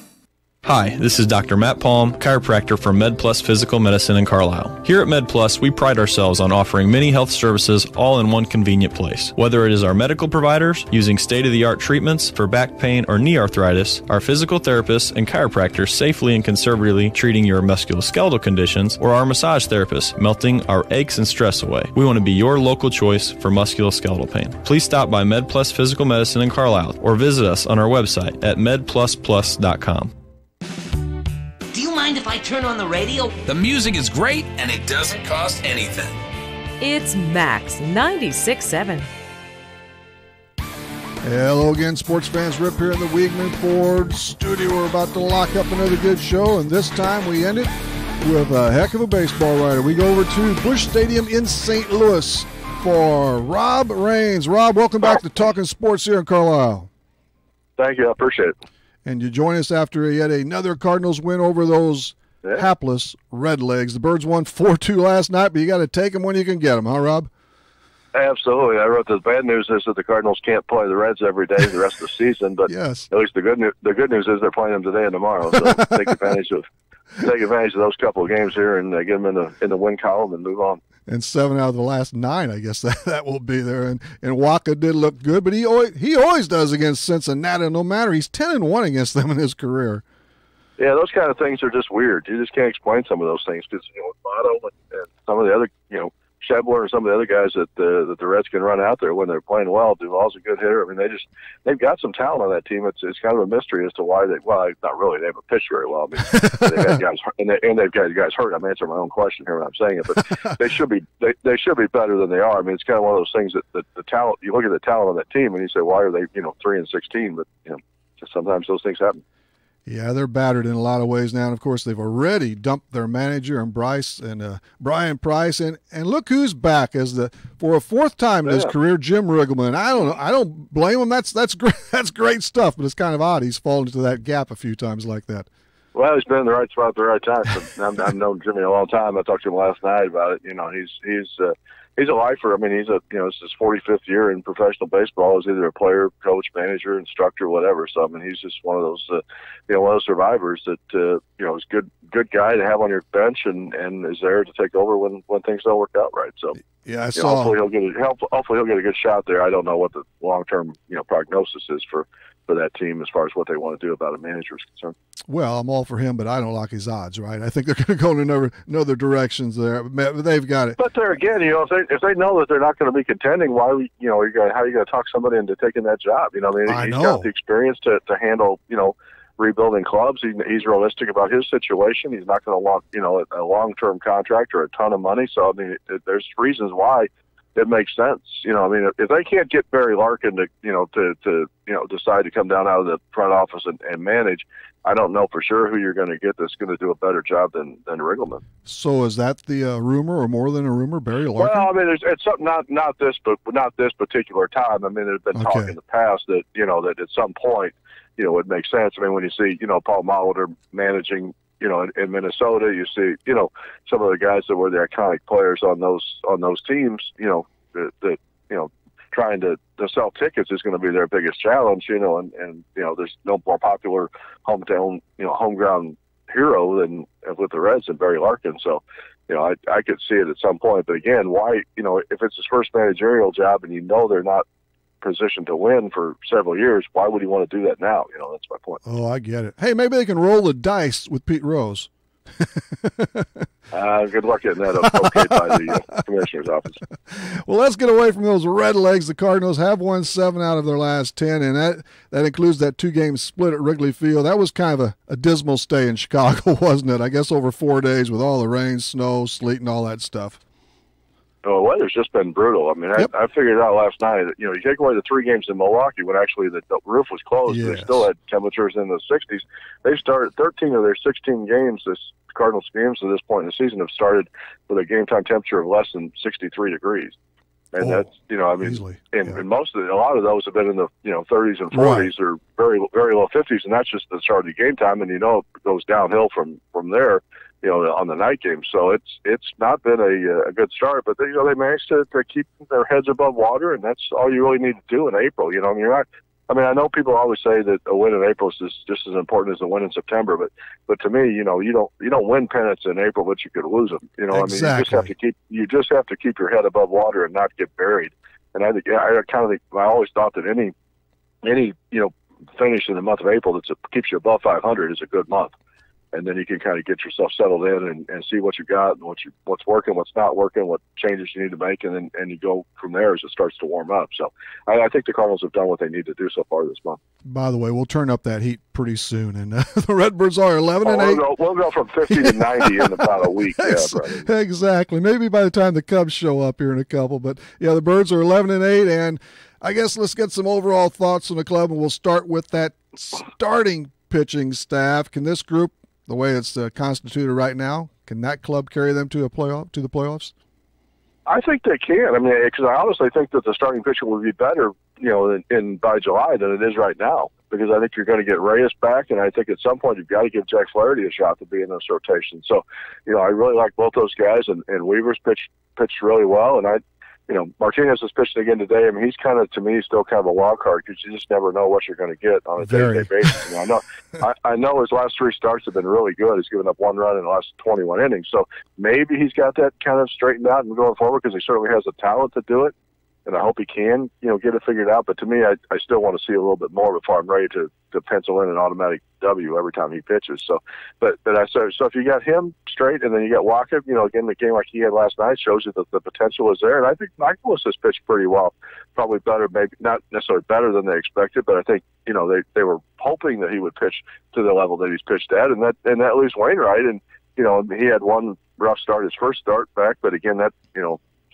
[SPEAKER 15] Hi, this is Dr. Matt Palm, chiropractor for MedPlus Physical Medicine in Carlisle. Here at MedPlus, we pride ourselves on offering many health services all in one convenient place. Whether it is our medical providers using state-of-the-art treatments for back pain or knee arthritis, our physical therapists and chiropractors safely and conservatively treating your musculoskeletal conditions, or our massage therapists melting our aches and stress away. We want to be your local choice for musculoskeletal pain. Please stop by MedPlus Physical Medicine in Carlisle or visit us on our website at medplusplus.com.
[SPEAKER 16] Do you mind if I turn on the radio?
[SPEAKER 4] The music is great and it doesn't cost anything.
[SPEAKER 5] It's Max 96.7.
[SPEAKER 2] Hello again, sports fans. Rip here in the Weigman Ford studio. We're about to lock up another good show, and this time we end it with a heck of a baseball writer. We go over to Busch Stadium in St. Louis for Rob Raines. Rob, welcome back to Talking Sports here in Carlisle.
[SPEAKER 17] Thank you. I appreciate it.
[SPEAKER 2] And you join us after yet another Cardinals win over those hapless Redlegs. The Birds won 4-2 last night, but you got to take them when you can get them, huh, Rob?
[SPEAKER 17] Absolutely. I wrote the bad news is that the Cardinals can't play the Reds every day the rest of the season, but
[SPEAKER 2] yes.
[SPEAKER 17] At least the good news is they're playing them today and tomorrow. So take advantage of those couple of games here and get them in the win column and move on.
[SPEAKER 2] And 7 out of the last 9, I guess that will be there. And Wcxo did look good, but he always does against Cincinnati. No matter, he's 10-1 against them in his career.
[SPEAKER 17] Yeah, those kind of things are just weird. You just can't explain some of those things because Motto and some of the other Shebler and some of the other guys that the Reds can run out there when they're playing well. Duvall's a good hitter. I mean, they've got some talent on that team. It's kind of a mystery as to why not really. They haven't pitched very well. I mean, they've had guys and they've got guys hurt. I'm answering my own question here when I'm saying it, but they should be better than they are. I mean, it's kind of one of those things that the talent. You look at the talent on that team and you say, why are they 3-16? But sometimes those things happen.
[SPEAKER 2] Yeah, they're battered in a lot of ways now. And, of course, they've already dumped their manager and Brian Price. And look who's back for a fourth time in his career, Jim Riggleman. I don't blame him. That's great. That's great stuff. But it's kind of odd he's fallen into that gap a few times like that.
[SPEAKER 17] Well, he's been in the right spot at the right time. So I've known Jimmy a long time. I talked to him last night about it. He's a lifer. I mean, it's his 45th year in professional baseball as either a player, coach, manager, instructor, whatever. So I mean, he's just one of those, one of those survivors that is good guy to have on your bench and is there to take over when things don't work out right. So
[SPEAKER 2] yeah, I saw.
[SPEAKER 17] Hopefully he'll get a good shot there. I don't know what the long term prognosis is for that team as far as what they want to do about a manager is concerned.
[SPEAKER 2] Well, I'm all for him, but I don't like his odds, right? I think they're going to go in another directions there. But they've got it.
[SPEAKER 17] But there again, if they know that they're not going to be contending, how are you going to talk somebody into taking that job? He's got the experience to handle, rebuilding clubs. He's realistic about his situation. He's not going to want, a long-term contract or a ton of money. So, I mean, there's reasons why it makes sense. If they can't get Barry Larkin to decide to come down out of the front office and manage, I don't know for sure who you're going to get that's going to do a better job than Riggleman.
[SPEAKER 2] So is that the rumor, or more than a rumor, Barry Larkin?
[SPEAKER 17] Well, I mean, it's something not this particular time. I mean, there's been talk in the past that that at some point, it makes sense. I mean, when you see Paul Molitor managing, in Minnesota, you see some of the guys that were the iconic players on those teams, that trying to sell tickets is going to be their biggest challenge, and there's no more popular home ground hero than with the Reds than Barry Larkin. So, I could see it at some point. But again, why, if it's his first managerial job and they're not positioned to win for several years, why would he want to do that now? That's my point.
[SPEAKER 2] Oh, I get it. Hey, maybe they can roll the dice with Pete Rose.
[SPEAKER 17] Good luck getting that okayed by the commissioner's office.
[SPEAKER 2] Well, let's get away from those Redlegs. The Cardinals have won 7 out of their last 10, and that includes that 2-game split at Wrigley Field. That was kind of a dismal stay in Chicago, wasn't it? I guess over 4 days with all the rain, snow, sleet, and all that stuff.
[SPEAKER 17] The weather's just been brutal. I mean, I figured it out last night that, you take away the 3 games in Milwaukee when actually the roof was closed, yes. They still had temperatures in the 60s. They've started 13 of their 16 games, Cardinals games to this point in the season have started with a game time temperature of less than 63 degrees. And that's,
[SPEAKER 2] easily.
[SPEAKER 17] And a lot of those have been in the, 30s and 40s or very, very low 50s. And that's just the start of the game time. And, it goes downhill from there. On the night game. So it's not been a good start, but they managed to keep their heads above water, and that's all you really need to do in April. You're I mean, I know people always say that a win in April is just as important as a win in September, but to me, you don't win pennants in April, but you could lose them.
[SPEAKER 2] Exactly.
[SPEAKER 17] I mean, you just have to keep your head above water and not get buried. And I always thought that any finish in the month of April that keeps you above 500 is a good month. And then you can kind of get yourself settled in and see what you got and what's working, what's not working, what changes you need to make, and you go from there as it starts to warm up. So I think the Cardinals have done what they need to do so far this month.
[SPEAKER 2] By the way, we'll turn up that heat pretty soon, and the Redbirds are 11-8.
[SPEAKER 17] We'll go from 50 to 90 in about a week. Yeah,
[SPEAKER 2] exactly. Maybe by the time the Cubs show up here in a couple, but yeah, the Birds are 11-8, and I guess let's get some overall thoughts on the club, and we'll start with that starting pitching staff. Can this group, the way it's constituted right now, can that club carry them to the playoffs?
[SPEAKER 17] I think they can. I mean, because I honestly think that the starting pitching will be better, by July than it is right now. Because I think you're going to get Reyes back, and I think at some point you've got to give Jack Flaherty a shot to be in this rotation. So, I really like both those guys, and Weaver's pitched really well, and Martinez is pitching again today. I mean, he's kind of, to me, still kind of a wild card because you just never know what you're going to get on a day-to-day basis. I know his last 3 starts have been really good. He's given up 1 run in the last 21 innings. So maybe he's got that kind of straightened out and going forward because he certainly has the talent to do it. And I hope he can, get it figured out. But to me, I still want to see a little bit more before I'm ready to pencil in an automatic W every time he pitches. So, so if you got him straight and then you got Wcxo, again, the game like he had last night shows you that the potential is there. And I think Michaelis has pitched pretty well, probably better, maybe not necessarily better than they expected, but I think, they were hoping that he would pitch to the level that he's pitched at, and that leaves Wainwright. And, he had one rough start, his first start back, but again, that,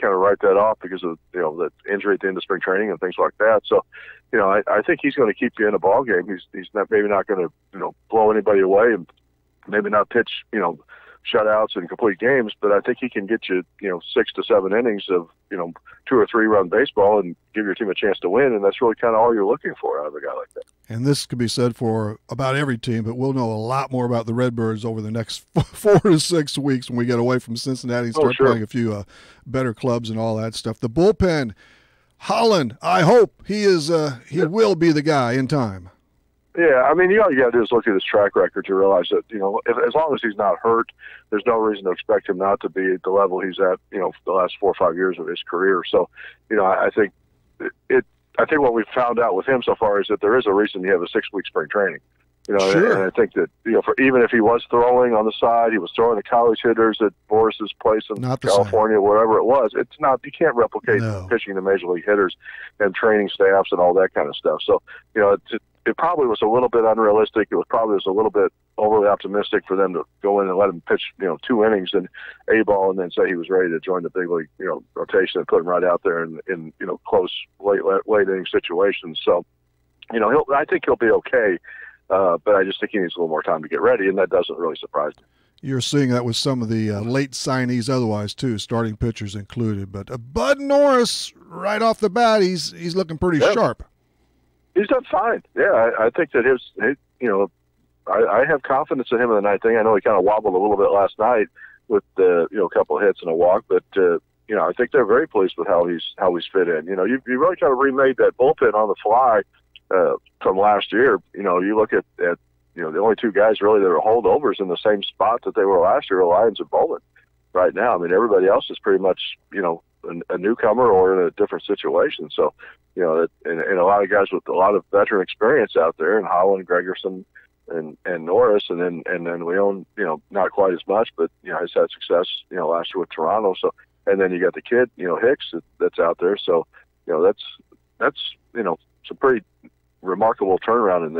[SPEAKER 17] kind of write that off because of the injury at the end of spring training and things like that. So, I think he's going to keep you in a ball game. He's not going to blow anybody away and maybe not pitch shutouts and complete games, but I think he can get you 6 to 7 innings of 2 or 3 run baseball and give your team a chance to win, and that's really kind of all you're looking for out of a guy like that.
[SPEAKER 2] And this could be said for about every team, but we'll know a lot more about the Redbirds over the next 4 to 6 weeks when we get away from Cincinnati and start playing a few better clubs and all that stuff. The bullpen, Holland, I hope he will be the guy in time.
[SPEAKER 17] Yeah, I mean, all you got to do is look at his track record to realize that, as long as he's not hurt, there's no reason to expect him not to be at the level he's at, the last 4 or 5 years of his career. So, I think what we've found out with him so far is that there is a reason you have a 6-week spring training.
[SPEAKER 2] Sure.
[SPEAKER 17] And I think that, for even if he was throwing on the side, he was throwing the college hitters at Boris's place in California, wherever it was. It's not, you can't replicate pitching the major league hitters and training staffs and all that kind of stuff. So, it probably was a little bit unrealistic. It was probably a little bit overly optimistic for them to go in and let him pitch, 2 innings in A-ball and then say he was ready to join the big league, rotation and put him right out there in close late inning situations. So, I think he'll be okay. But I just think he needs a little more time to get ready, and that doesn't really surprise me.
[SPEAKER 2] You're seeing that with some of the late signees otherwise, too, starting pitchers included. But Bud Norris, right off the bat, he's looking pretty sharp.
[SPEAKER 17] He's done fine. Yeah, I think that I have confidence in him in the ninth inning. I know he kind of wobbled a little bit last night with a couple of hits and a walk, but I think they're very pleased with how he's fit in. You really kind of remade that bullpen on the fly from last year. You look at the only 2 guys really that are holdovers in the same spot that they were last year, Lyons and Bowman. Right now, I mean, everybody else is pretty much a newcomer or in a different situation. So, and a lot of guys with a lot of veteran experience out there, and Holland, Gregerson, and Norris, and then Leon, not quite as much, but has had success, last year with Toronto. So, and then you got the kid, Hicks, that's out there. So, that's some pretty remarkable turnaround in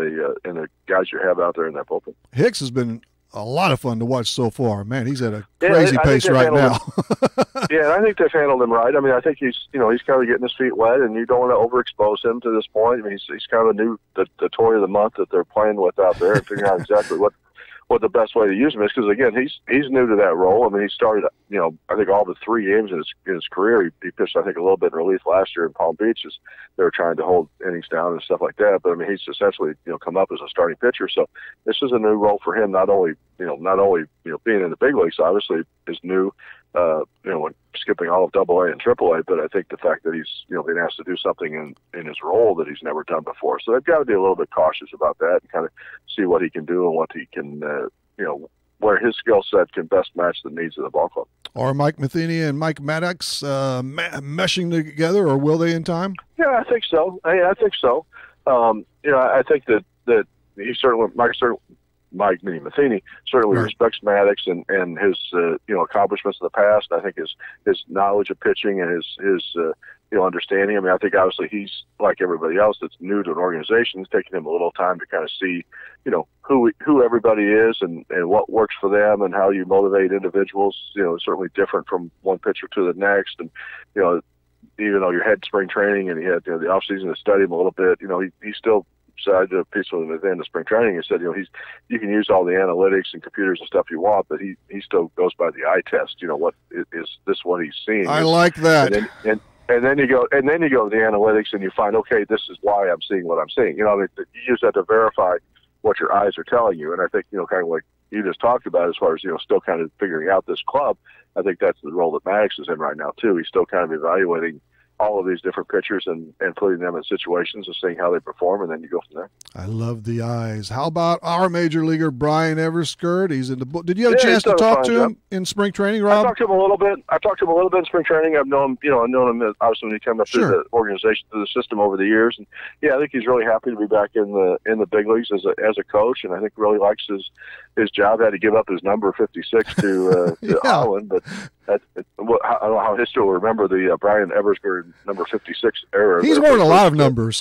[SPEAKER 17] the guys you have out there in that bullpen.
[SPEAKER 2] Hicks has been a lot of fun to watch so far. Man, he's at a crazy pace right now.
[SPEAKER 17] Yeah, I think they've handled him right. I mean, I think he's kind of getting his feet wet, and you don't want to overexpose him to this point. I mean, he's kind of the toy of the month that they're playing with out there and figuring out exactly what the best way to use him is. Because again, he's new to that role. I mean, he started, I think all the 3 games in his career. He pitched, I think, a little bit in relief last year in Palm Beach as they were trying to hold innings down and stuff like that. But I mean, he's essentially, come up as a starting pitcher. So this is a new role for him. Not only being in the big leagues, obviously, is new. when skipping all of AA and AAA, but I think the fact that he's, being asked to do something in his role that he's never done before. So they've got to be a little bit cautious about that and kind of see what he can do and what he can, where his skill set can best match the needs of the ball club.
[SPEAKER 2] Are Mike Matheny and Mike Maddox meshing together, or will they in time?
[SPEAKER 17] Yeah, I think so. I think so. I think that he certainly, Mike Matheny certainly respects Maddox and his accomplishments in the past. I think his knowledge of pitching and his understanding. I mean, I think obviously he's like everybody else that's new to an organization. It's taking him a little time to kind of see, who everybody is and what works for them and how you motivate individuals. It's certainly different from one pitcher to the next. And, even though you had spring training and he had the off season to study him a little bit, he still. So I did a piece with him at the end of spring training and said, you can use all the analytics and computers and stuff you want, but he still goes by the eye test. What is this? What he's seeing?
[SPEAKER 2] I like that.
[SPEAKER 17] And then you go to the analytics and you find, okay, this is why I'm seeing what I'm seeing. You use that to verify what your eyes are telling you. And I think, kind of like you just talked about as far as, still kind of figuring out this club. I think that's the role that Maddox is in right now too. He's still kind of evaluating all of these different pitchers and putting them in situations and seeing how they perform, and then you go from there.
[SPEAKER 2] I love the eyes. How about our major leaguer, Brian Everskirt? He's in the book. Did you have a chance to talk to him in spring training, Rob?
[SPEAKER 17] I talked to him a little bit in spring training. I've known him obviously when he came up through the organization, through the system over the years. And I think he's really happy to be back in the big leagues as a coach, and I think really likes his job. Had to give up his number 56 to Holland, but I don't know how history will remember the Brian Everskirt number 56 era.
[SPEAKER 2] He's wearing a lot of numbers.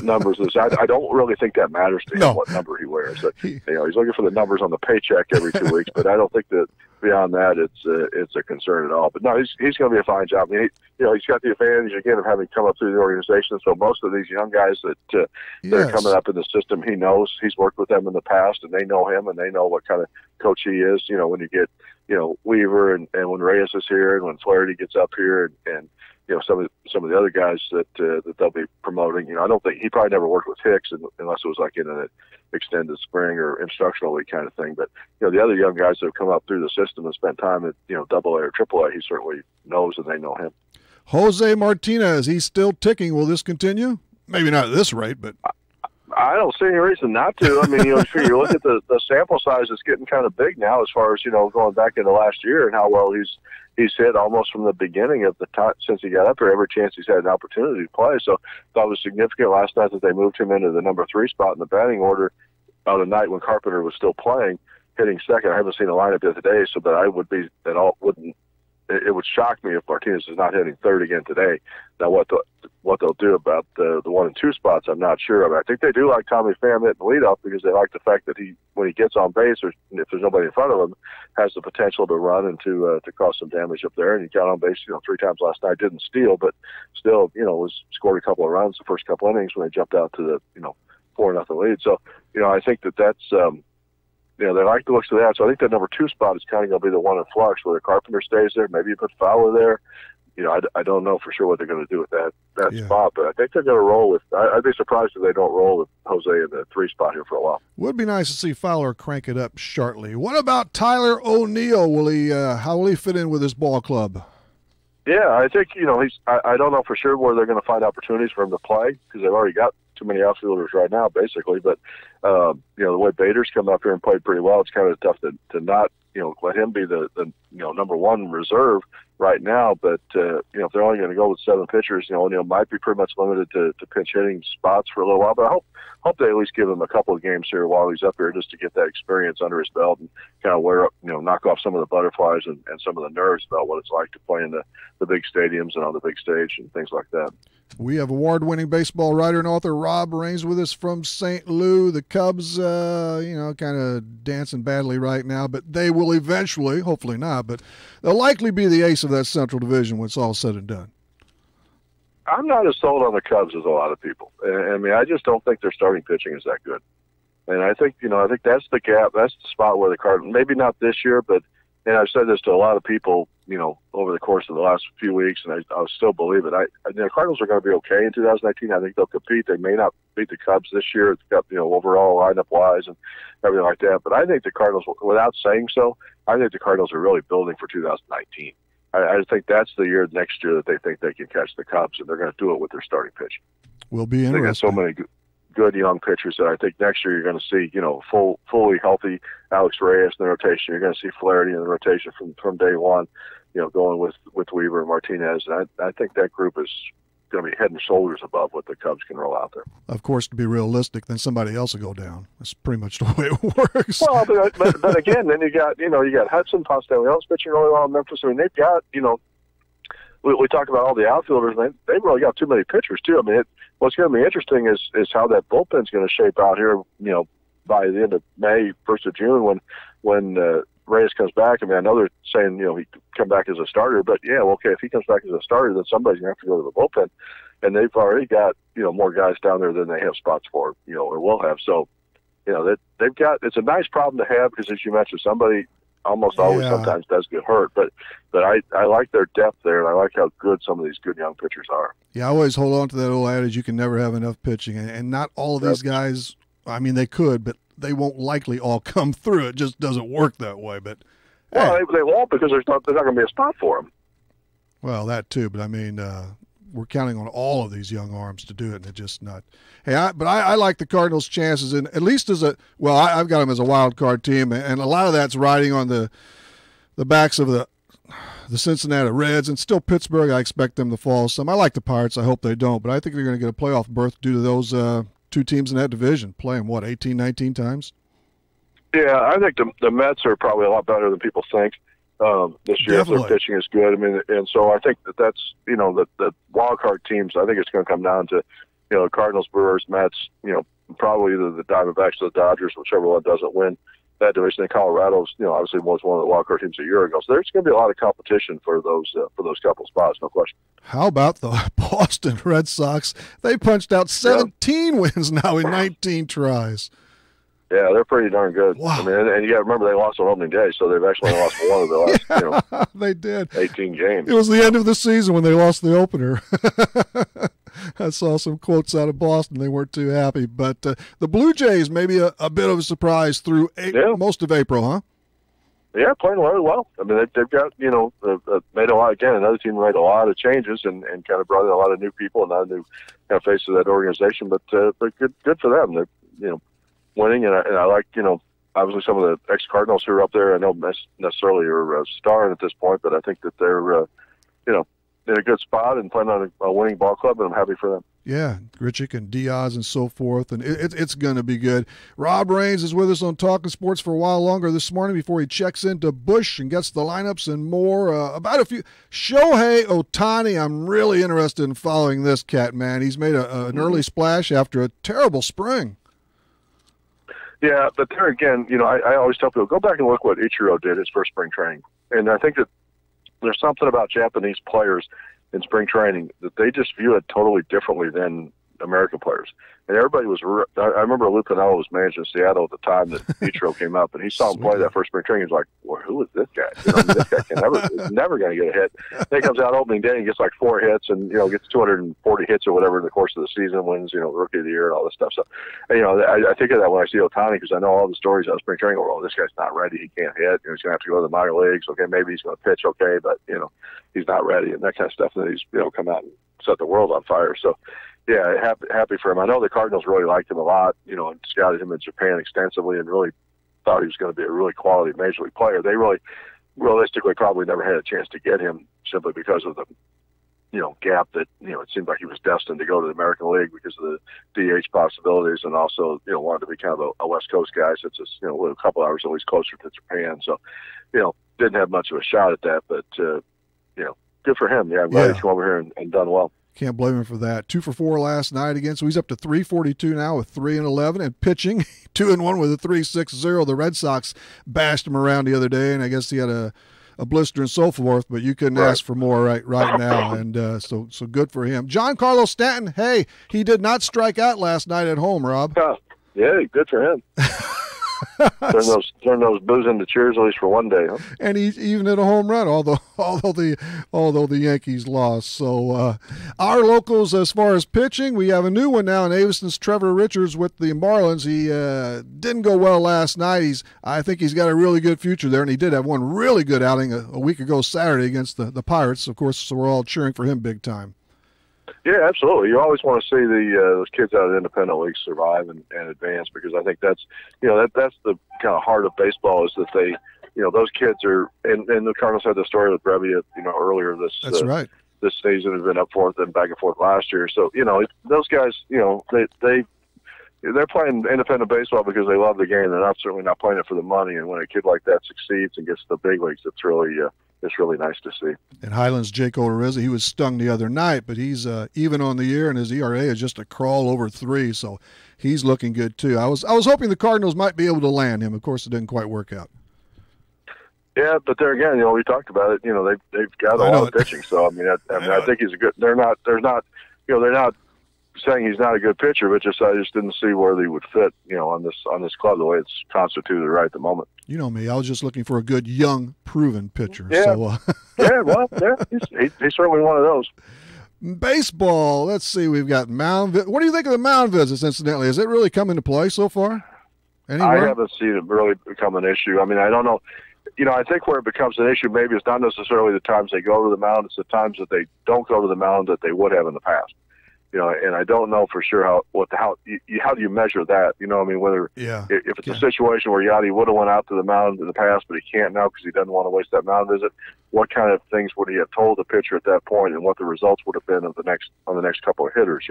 [SPEAKER 17] Numbers. I don't really think that matters to him what number he wears. He's looking for the numbers on the paycheck every 2 weeks, but I don't think that beyond that it's a concern at all. But no, he's going to be a fine job. I mean, he's got the advantage again of having come up through the organization. So most of these young guys that are coming up in the system, he knows. He's worked with them in the past, and they know him, and they know what kind of coach he is. When you get Weaver and when Reyes is here and when Flaherty gets up here and some of the other guys that they'll be promoting. I don't think he probably never worked with Hicks unless it was like in an extended spring or instructional league kind of thing. But the other young guys that have come up through the system and spent time at AA or AAA, he certainly knows and they know him.
[SPEAKER 2] Jose Martinez, he's still ticking. Will this continue? Maybe not at this rate, but
[SPEAKER 17] I don't see any reason not to. I mean, you look at the sample size is getting kind of big now as far as, going back into last year and how well he's hit almost from the beginning of the time since he got up here, every chance he's had an opportunity to play. So that was significant last night that they moved him into the number 3 spot in the batting order on a night when Carpenter was still playing, hitting second. I haven't seen the lineup yet today, so that I would be at all it would shock me if Martinez is not hitting third again today. Now, what they'll do about the 1 and 2 spots, I'm not sure of. I think they do like Tommy Pham hitting the leadoff because they like the fact that when he gets on base, or if there's nobody in front of him, has the potential to run and to cause some damage up there. And he got on base, 3 times last night. Didn't steal, but still, scored a couple of runs the first couple innings when they jumped out to the 4-0 lead. So, I think that's. They like the looks of that. So I think that number 2 spot is kind of going to be the one in flux, whether Carpenter stays there. Maybe you put Fowler there. I don't know for sure what they're going to do with that spot, but I think they're going to roll with. I'd be surprised if they don't roll with Jose in the 3 spot here for a while.
[SPEAKER 2] Would be nice to see Fowler crank it up shortly. What about Tyler O'Neill? How will he fit in with his ball club?
[SPEAKER 17] Yeah, I think I don't know for sure where they're going to find opportunities for him to play because they've already got too many outfielders right now, basically. But the way Bader's come up here and played pretty well, it's kind of tough to not let him be the number 1 reserve right now. But if they're only going to go with 7 pitchers, O'Neill might be pretty much limited to pinch hitting spots for a little while. But I hope they at least give him a couple of games here while he's up here just to get that experience under his belt and kind of knock off some of the butterflies and some of the nerves about what it's like to play in the big stadiums and on the big stage and things like that.
[SPEAKER 2] We have award-winning baseball writer and author Rob Raines with us from St. Louis. The Cubs, kind of dancing badly right now, but they will eventually, hopefully not, but they'll likely be the ace of that Central Division when it's all said and done.
[SPEAKER 17] I'm not as sold on the Cubs as a lot of people. I mean, I just don't think their starting pitching is that good. And I think that's the gap. That's the spot where the Cardinals, maybe not this year, but, and I've said this to a lot of people, over the course of the last few weeks, and I still believe it. The Cardinals are going to be okay in 2019. I think they'll compete. They may not beat the Cubs this year. It's got, overall lineup-wise and everything like that. But I think the Cardinals, without saying so, I think the Cardinals are really building for 2019. I think that's the year next year that they think they can catch the Cubs, and they're going to do it with their starting pitch.
[SPEAKER 2] Will be interesting.
[SPEAKER 17] They got so many good young pitchers that I think next year you're going to see, fully healthy Alex Reyes in the rotation. You're going to see Flaherty in the rotation from day one, going with Weaver and Martinez. And I think that group is going to be head and shoulders above what the Cubs can roll out there.
[SPEAKER 2] Of course, to be realistic, then somebody else will go down. That's pretty much the way it works.
[SPEAKER 17] Well, but again, then you got Hudson, Ponce-de-Leon's pitching really well in Memphis. I mean, they've got, we talk about all the outfielders, and they've really got too many pitchers too. I mean, what's going to be interesting is how that bullpen's going to shape out here, by the end of May, 1st of June, when Reyes comes back. I mean, I know they're saying, he could come back as a starter, but if he comes back as a starter, then somebody's going to have to go to the bullpen. And they've already got, more guys down there than they have spots for, or will have. So, they've got, it's a nice problem to have because, as you mentioned, somebody almost always sometimes does get hurt. But I like their depth there, and I like how good some of these good young pitchers are.
[SPEAKER 2] Yeah, I always hold on to that old adage, you can never have enough pitching. And not all of these guys, I mean, they could, but they won't likely all come through. It just doesn't work that way. But
[SPEAKER 17] well, they won't because there's not going to be a spot for them.
[SPEAKER 2] Well, that too. But I mean, we're counting on all of these young arms to do it, and it's just not. Hey, I like the Cardinals' chances, and at least I've got them as a wild card team, and a lot of that's riding on the backs of the Cincinnati Reds, and still Pittsburgh. I expect them to fall some. I like the Pirates. I hope they don't, but I think they're going to get a playoff berth due to those two teams in that division playing 18, 19 times.
[SPEAKER 17] Yeah, I think the Mets are probably a lot better than people think. This year, their pitching is good. I mean, and so I think that's the wild card teams. I think it's going to come down to Cardinals, Brewers, Mets. Probably either the Diamondbacks or the Dodgers, whichever one doesn't win that division. And Colorado's obviously was one of the wild card teams a year ago. So there's going to be a lot of competition for those couple spots, no question.
[SPEAKER 2] How about the Boston Red Sox? They punched out 17 wins now in 19 tries.
[SPEAKER 17] Yeah, they're pretty darn good.
[SPEAKER 2] Wow.
[SPEAKER 17] I mean, and you got to remember they lost on opening day, so they've actually lost one of the last,
[SPEAKER 2] they did
[SPEAKER 17] 18 games.
[SPEAKER 2] It was the end of the season when they lost the opener. I saw some quotes out of Boston. They weren't too happy, but the Blue Jays maybe a bit of a surprise through most of April, huh?
[SPEAKER 17] Yeah, playing really well. I mean, they've got made a lot. Again, another team made a lot of changes and kind of brought in a lot of new people and a lot of new faces of that organization. But good for them. They're winning, and I like obviously some of the ex-Cardinals who are up there. I don't necessarily are starring at this point, but I think that they're in a good spot and playing on a winning ball club, and I'm happy for them.
[SPEAKER 2] Yeah, Grichuk and Diaz and so forth, and it's going to be good. Rob Raines is with us on Talkin' Sports for a while longer this morning before he checks into Busch and gets the lineups and more. About a few. Shohei Ohtani, I'm really interested in following this cat, man. He's made an early splash after a terrible spring.
[SPEAKER 17] Yeah, but there again, I always tell people, go back and look what Ichiro did his first spring training. And I think that there's something about Japanese players in spring training that they just view it totally differently than American players. And everybody was – I remember Lou Piniella was managing Seattle at the time that Ichiro came up, and he saw him play that first spring training. He was like, well, who is this guy? This guy is never going to get a hit. Then he comes out opening day and gets like 4 hits and, gets 240 hits or whatever in the course of the season, wins, Rookie of the Year and all this stuff. So, I think of that when I see Ohtani because I know all the stories out of spring training. Well, this guy's not ready. He can't hit. He's going to have to go to the minor leagues. Okay, maybe he's going to pitch okay, but, he's not ready and that kind of stuff. And then he's, come out and set the world on fire. So, yeah, happy for him. I know the Cardinals really liked him a lot, and scouted him in Japan extensively and really thought he was going to be a really quality major league player. They really, realistically, probably never had a chance to get him simply because of the, gap that, it seemed like he was destined to go to the American League because of the DH possibilities and also, wanted to be kind of a West Coast guy since it's, a couple hours at least closer to Japan. So, didn't have much of a shot at that, but, good for him. Yeah, I'm glad he came over here and done well.
[SPEAKER 2] Can't blame him for that. 2 for 4 last night again, so he's up to 342 now with 3-11 and pitching 2-1 with a 3.60. The Red Sox bashed him around the other day, and I guess he had a blister and so forth. But you couldn't ask for more right now, and so good for him. Giancarlo Stanton, hey, he did not strike out last night at home, Rob.
[SPEAKER 17] Yeah, good for him. turn those boos into cheers at least for one day. Huh?
[SPEAKER 2] And he even hit a home run, although the Yankees lost. So our locals, as far as pitching, we have a new one now in Aveston's Trevor Richards with the Marlins. He didn't go well last night. I think he's got a really good future there, and he did have one really good outing a week ago Saturday against the Pirates. Of course, so we're all cheering for him big time.
[SPEAKER 17] Yeah, absolutely. You always want to see those kids out of the independent leagues survive and advance, because I think that's that's the kind of heart of baseball, is that they, those kids are, and the Cardinals had the story with Brevia, earlier this
[SPEAKER 2] right.
[SPEAKER 17] This season, have been up forth and back and forth last year. So those guys, they're playing independent baseball because they love the game. They're certainly not playing it for the money. And when a kid like that succeeds and gets to the big leagues, it's really nice to see.
[SPEAKER 2] And Highlands Jake Odorizzi, he was stung the other night, but he's even on the year, and his ERA is just a crawl over 3, so he's looking good too. I was hoping the Cardinals might be able to land him. Of course, it didn't quite work out.
[SPEAKER 17] Yeah, but there again, we talked about it. They've got a lot of pitching, so I think he's a good. They're not saying he's not a good pitcher, but I just didn't see where he would fit, on this club, the way it's constituted right at the moment.
[SPEAKER 2] You know me, I was just looking for a good, young, proven pitcher.
[SPEAKER 17] Yeah,
[SPEAKER 2] so,
[SPEAKER 17] he's certainly one of those.
[SPEAKER 2] Baseball, let's see, we've got mound. What do you think of the mound visits, incidentally? Has it really come into play so far? Anywhere?
[SPEAKER 17] I haven't seen it really become an issue. I don't know. I think where it becomes an issue maybe it's not necessarily the times they go to the mound, it's the times that they don't go to the mound that they would have in the past. And I don't know for sure how do you measure that? Whether if it's a situation where Yachty would have went out to the mound in the past, but he can't now because he doesn't want to waste that mound visit. What kind of things would he have told the pitcher at that point, and what the results would have been on the next couple of hitters?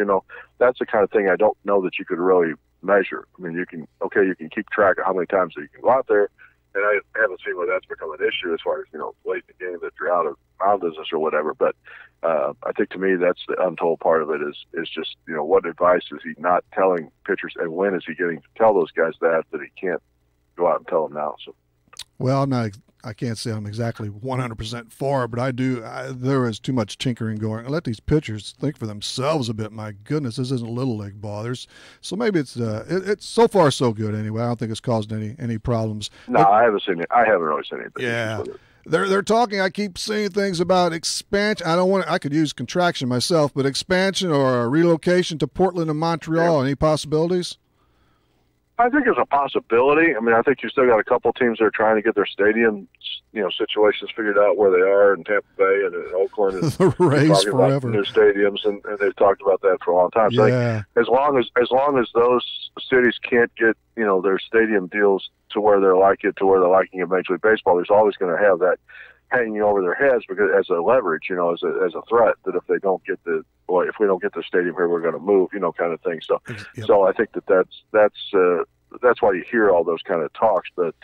[SPEAKER 17] That's the kind of thing I don't know that you could really measure. You can keep track of how many times that you can go out there, and I haven't seen where that's become an issue as far as late in the game that you're out of mound business or whatever, but. I think to me that's the untold part of it is just what advice is he not telling pitchers, and when is he getting to tell those guys that he can't go out and tell them now? So,
[SPEAKER 2] well, I can't say I'm exactly 100% for it, but there is too much tinkering going. Let these pitchers think for themselves a bit. My goodness, this isn't little league ball. So maybe it's so far so good anyway. I don't think it's caused any problems.
[SPEAKER 17] No, I haven't seen it. I haven't really seen anything.
[SPEAKER 2] Yeah. They're talking. I keep seeing things about expansion. I could use contraction myself, but expansion or a relocation to Portland and Montreal. Any possibilities?
[SPEAKER 17] I think it's a possibility. I think you still got a couple teams that are trying to get their stadium, situations figured out where they are in Tampa Bay and in Oakland. And
[SPEAKER 2] the Rays forever.
[SPEAKER 17] Their stadiums, and they've talked about that for a long time. So
[SPEAKER 2] yeah.
[SPEAKER 17] As long as those cities can't get their stadium deals to where they're liking of Major League Baseball, there's always going to have that hanging over their heads because as a leverage, as a threat that if we don't get the stadium here, we're going to move, kind of thing. So,
[SPEAKER 2] yep.
[SPEAKER 17] So I think that's why you hear all those kind of talks. But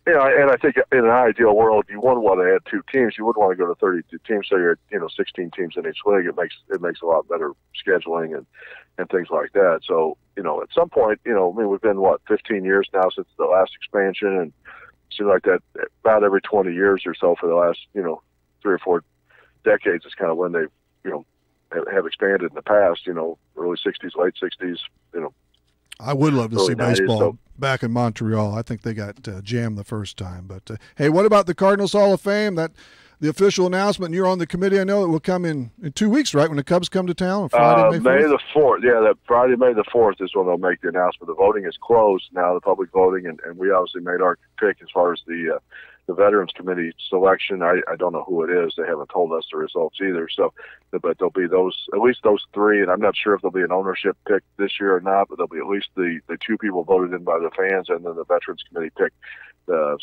[SPEAKER 17] and I think in an ideal world, you wouldn't want to add 2 teams. You wouldn't want to go to 32 teams. So you're 16 teams in each league. It makes a lot better scheduling and things like that. So at some point, we've been 15 years now since the last expansion, and it seems like that about every 20 years or so for the last 3 or 4 decades is kind of when they have expanded in the past. Early 60s, late 60s.
[SPEAKER 2] I would love to see
[SPEAKER 17] 90s,
[SPEAKER 2] baseball back in Montreal. I think they got jammed the first time. But hey, what about the Cardinals Hall of Fame? The official announcement. You're on the committee. I know it will come in 2 weeks, right? When the Cubs come to town on Friday,
[SPEAKER 17] May the 4th. Yeah, that Friday, May the 4th is when they'll make the announcement. The voting is closed now, the public voting, and we obviously made our pick as far as the Veterans Committee selection. I don't know who it is. They haven't told us the results either. So, but there'll be at least those 3, and I'm not sure if there'll be an ownership pick this year or not. But there'll be at least the 2 people voted in by the fans, and then the Veterans Committee pick.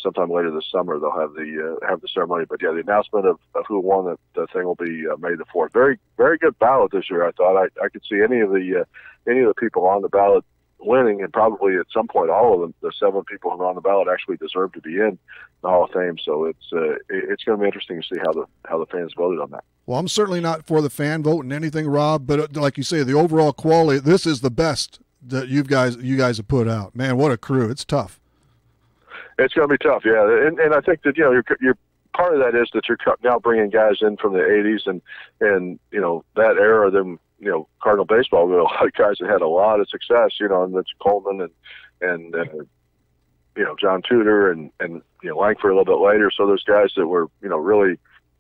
[SPEAKER 17] Sometime later this summer they'll have the ceremony. But yeah, the announcement of who won the thing will be May the 4th. Very, very good ballot this year. I thought I could see any of the people on the ballot winning, and probably at some point all of them, the 7 people who are on the ballot, actually deserve to be in the Hall of Fame. So it's going to be interesting to see how the fans voted on that.
[SPEAKER 2] Well, I'm certainly not for the fan vote and anything, Rob, but like you say, the overall quality, this is the best that you guys have put out. Man, what a crew! It's tough.
[SPEAKER 17] It's going to be tough, yeah, and I think that you're part of that is that you're now bringing guys in from the '80s and that era. Them Cardinal baseball, a lot of guys that had a lot of success, and Mitch Coleman and John Tudor and Langford a little bit later. So there's guys that were,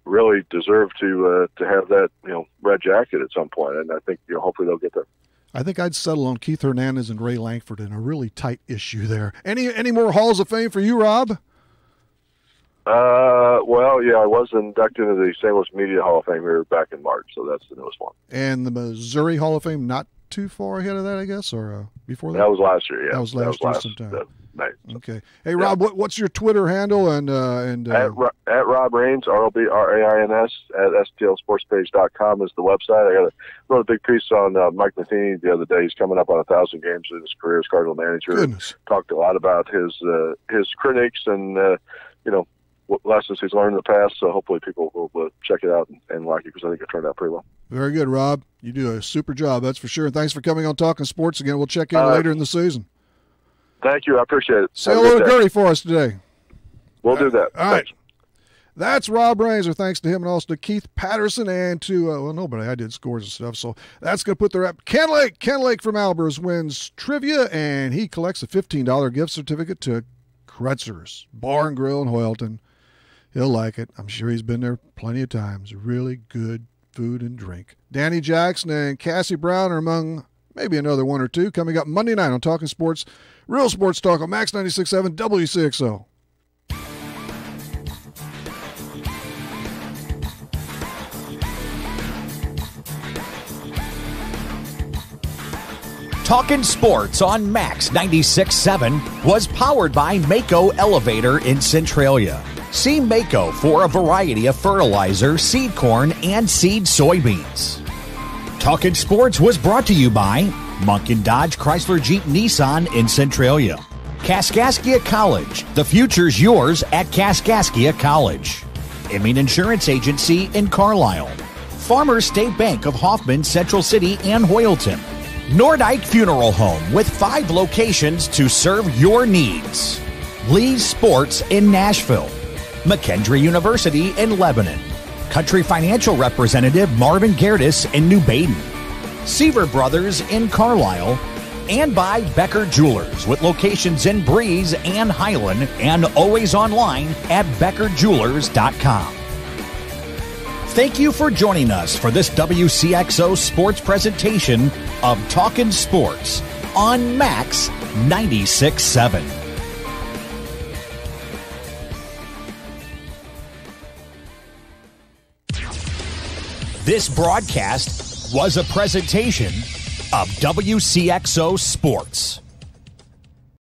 [SPEAKER 17] really deserve to have that, red jacket at some point. And I think, hopefully they'll get there.
[SPEAKER 2] I think I'd settle on Keith Hernandez and Ray Langford in a really tight issue there. Any more Halls of Fame for you, Rob?
[SPEAKER 17] Well, yeah, I was inducted into the St. Louis Media Hall of Fame here back in March, so that's the newest one.
[SPEAKER 2] And the Missouri Hall of Fame, not too far ahead of that, I guess, or before that?
[SPEAKER 17] That was last year, yeah.
[SPEAKER 2] That was last year sometime.
[SPEAKER 17] May.
[SPEAKER 2] Okay. Hey, Rob, what's your Twitter handle? And
[SPEAKER 17] at Rob Rains, ROBRAINS, at STLSportspage.com is the website. I wrote a big piece on Mike Matheny the other day. He's coming up on 1,000 games in his career as Cardinal manager.
[SPEAKER 2] Goodness.
[SPEAKER 17] Talked a lot about his critics and what lessons he's learned in the past. So hopefully people will check it out and like it, because I think it turned out pretty well.
[SPEAKER 2] Very good, Rob. You do a super job, that's for sure. And thanks for coming on Talking Sports again. We'll check in later in the season.
[SPEAKER 17] Thank you. I appreciate it.
[SPEAKER 2] Say hello to Gertie for us today.
[SPEAKER 17] We'll do that.
[SPEAKER 2] All right. That's Rob Rains. Thanks to him, and also to Keith Patterson and to, nobody. I did scores and stuff. So that's going to put their up. Ken Lake from Albers wins trivia, and he collects a $15 gift certificate to Kretzer's Bar and Grill in Hoyleton. He'll like it. I'm sure he's been there plenty of times. Really good food and drink. Danny Jackson and Cassie Brown are among maybe another one or two coming up Monday night on Talking Sports. Real Sports Talk on Max 96.7 WCXO.
[SPEAKER 1] Talkin' Sports on Max 96.7 was powered by Mako Elevator in Centralia. See Mako for a variety of fertilizer, seed corn, and seed soybeans. Talkin' Sports was brought to you by Munkin Dodge Chrysler Jeep Nissan in Centralia. Kaskaskia College. The future's yours at Kaskaskia College. Emin Insurance Agency in Carlisle. Farmers State Bank of Hoffman, Central City, and Hoyleton. Nordyke Funeral Home with 5 locations to serve your needs. Lee's Sports in Nashville. McKendree University in Lebanon. Country Financial Representative Marvin Gertis in New Baden. Seaver Brothers in Carlisle. And by Becker Jewelers with locations in Breeze and Highland, and always online at beckerjewelers.com. Thank you for joining us for this WCXO sports presentation of Talkin' Sports on Max 96.7. This broadcast was a presentation of WCXO Sports.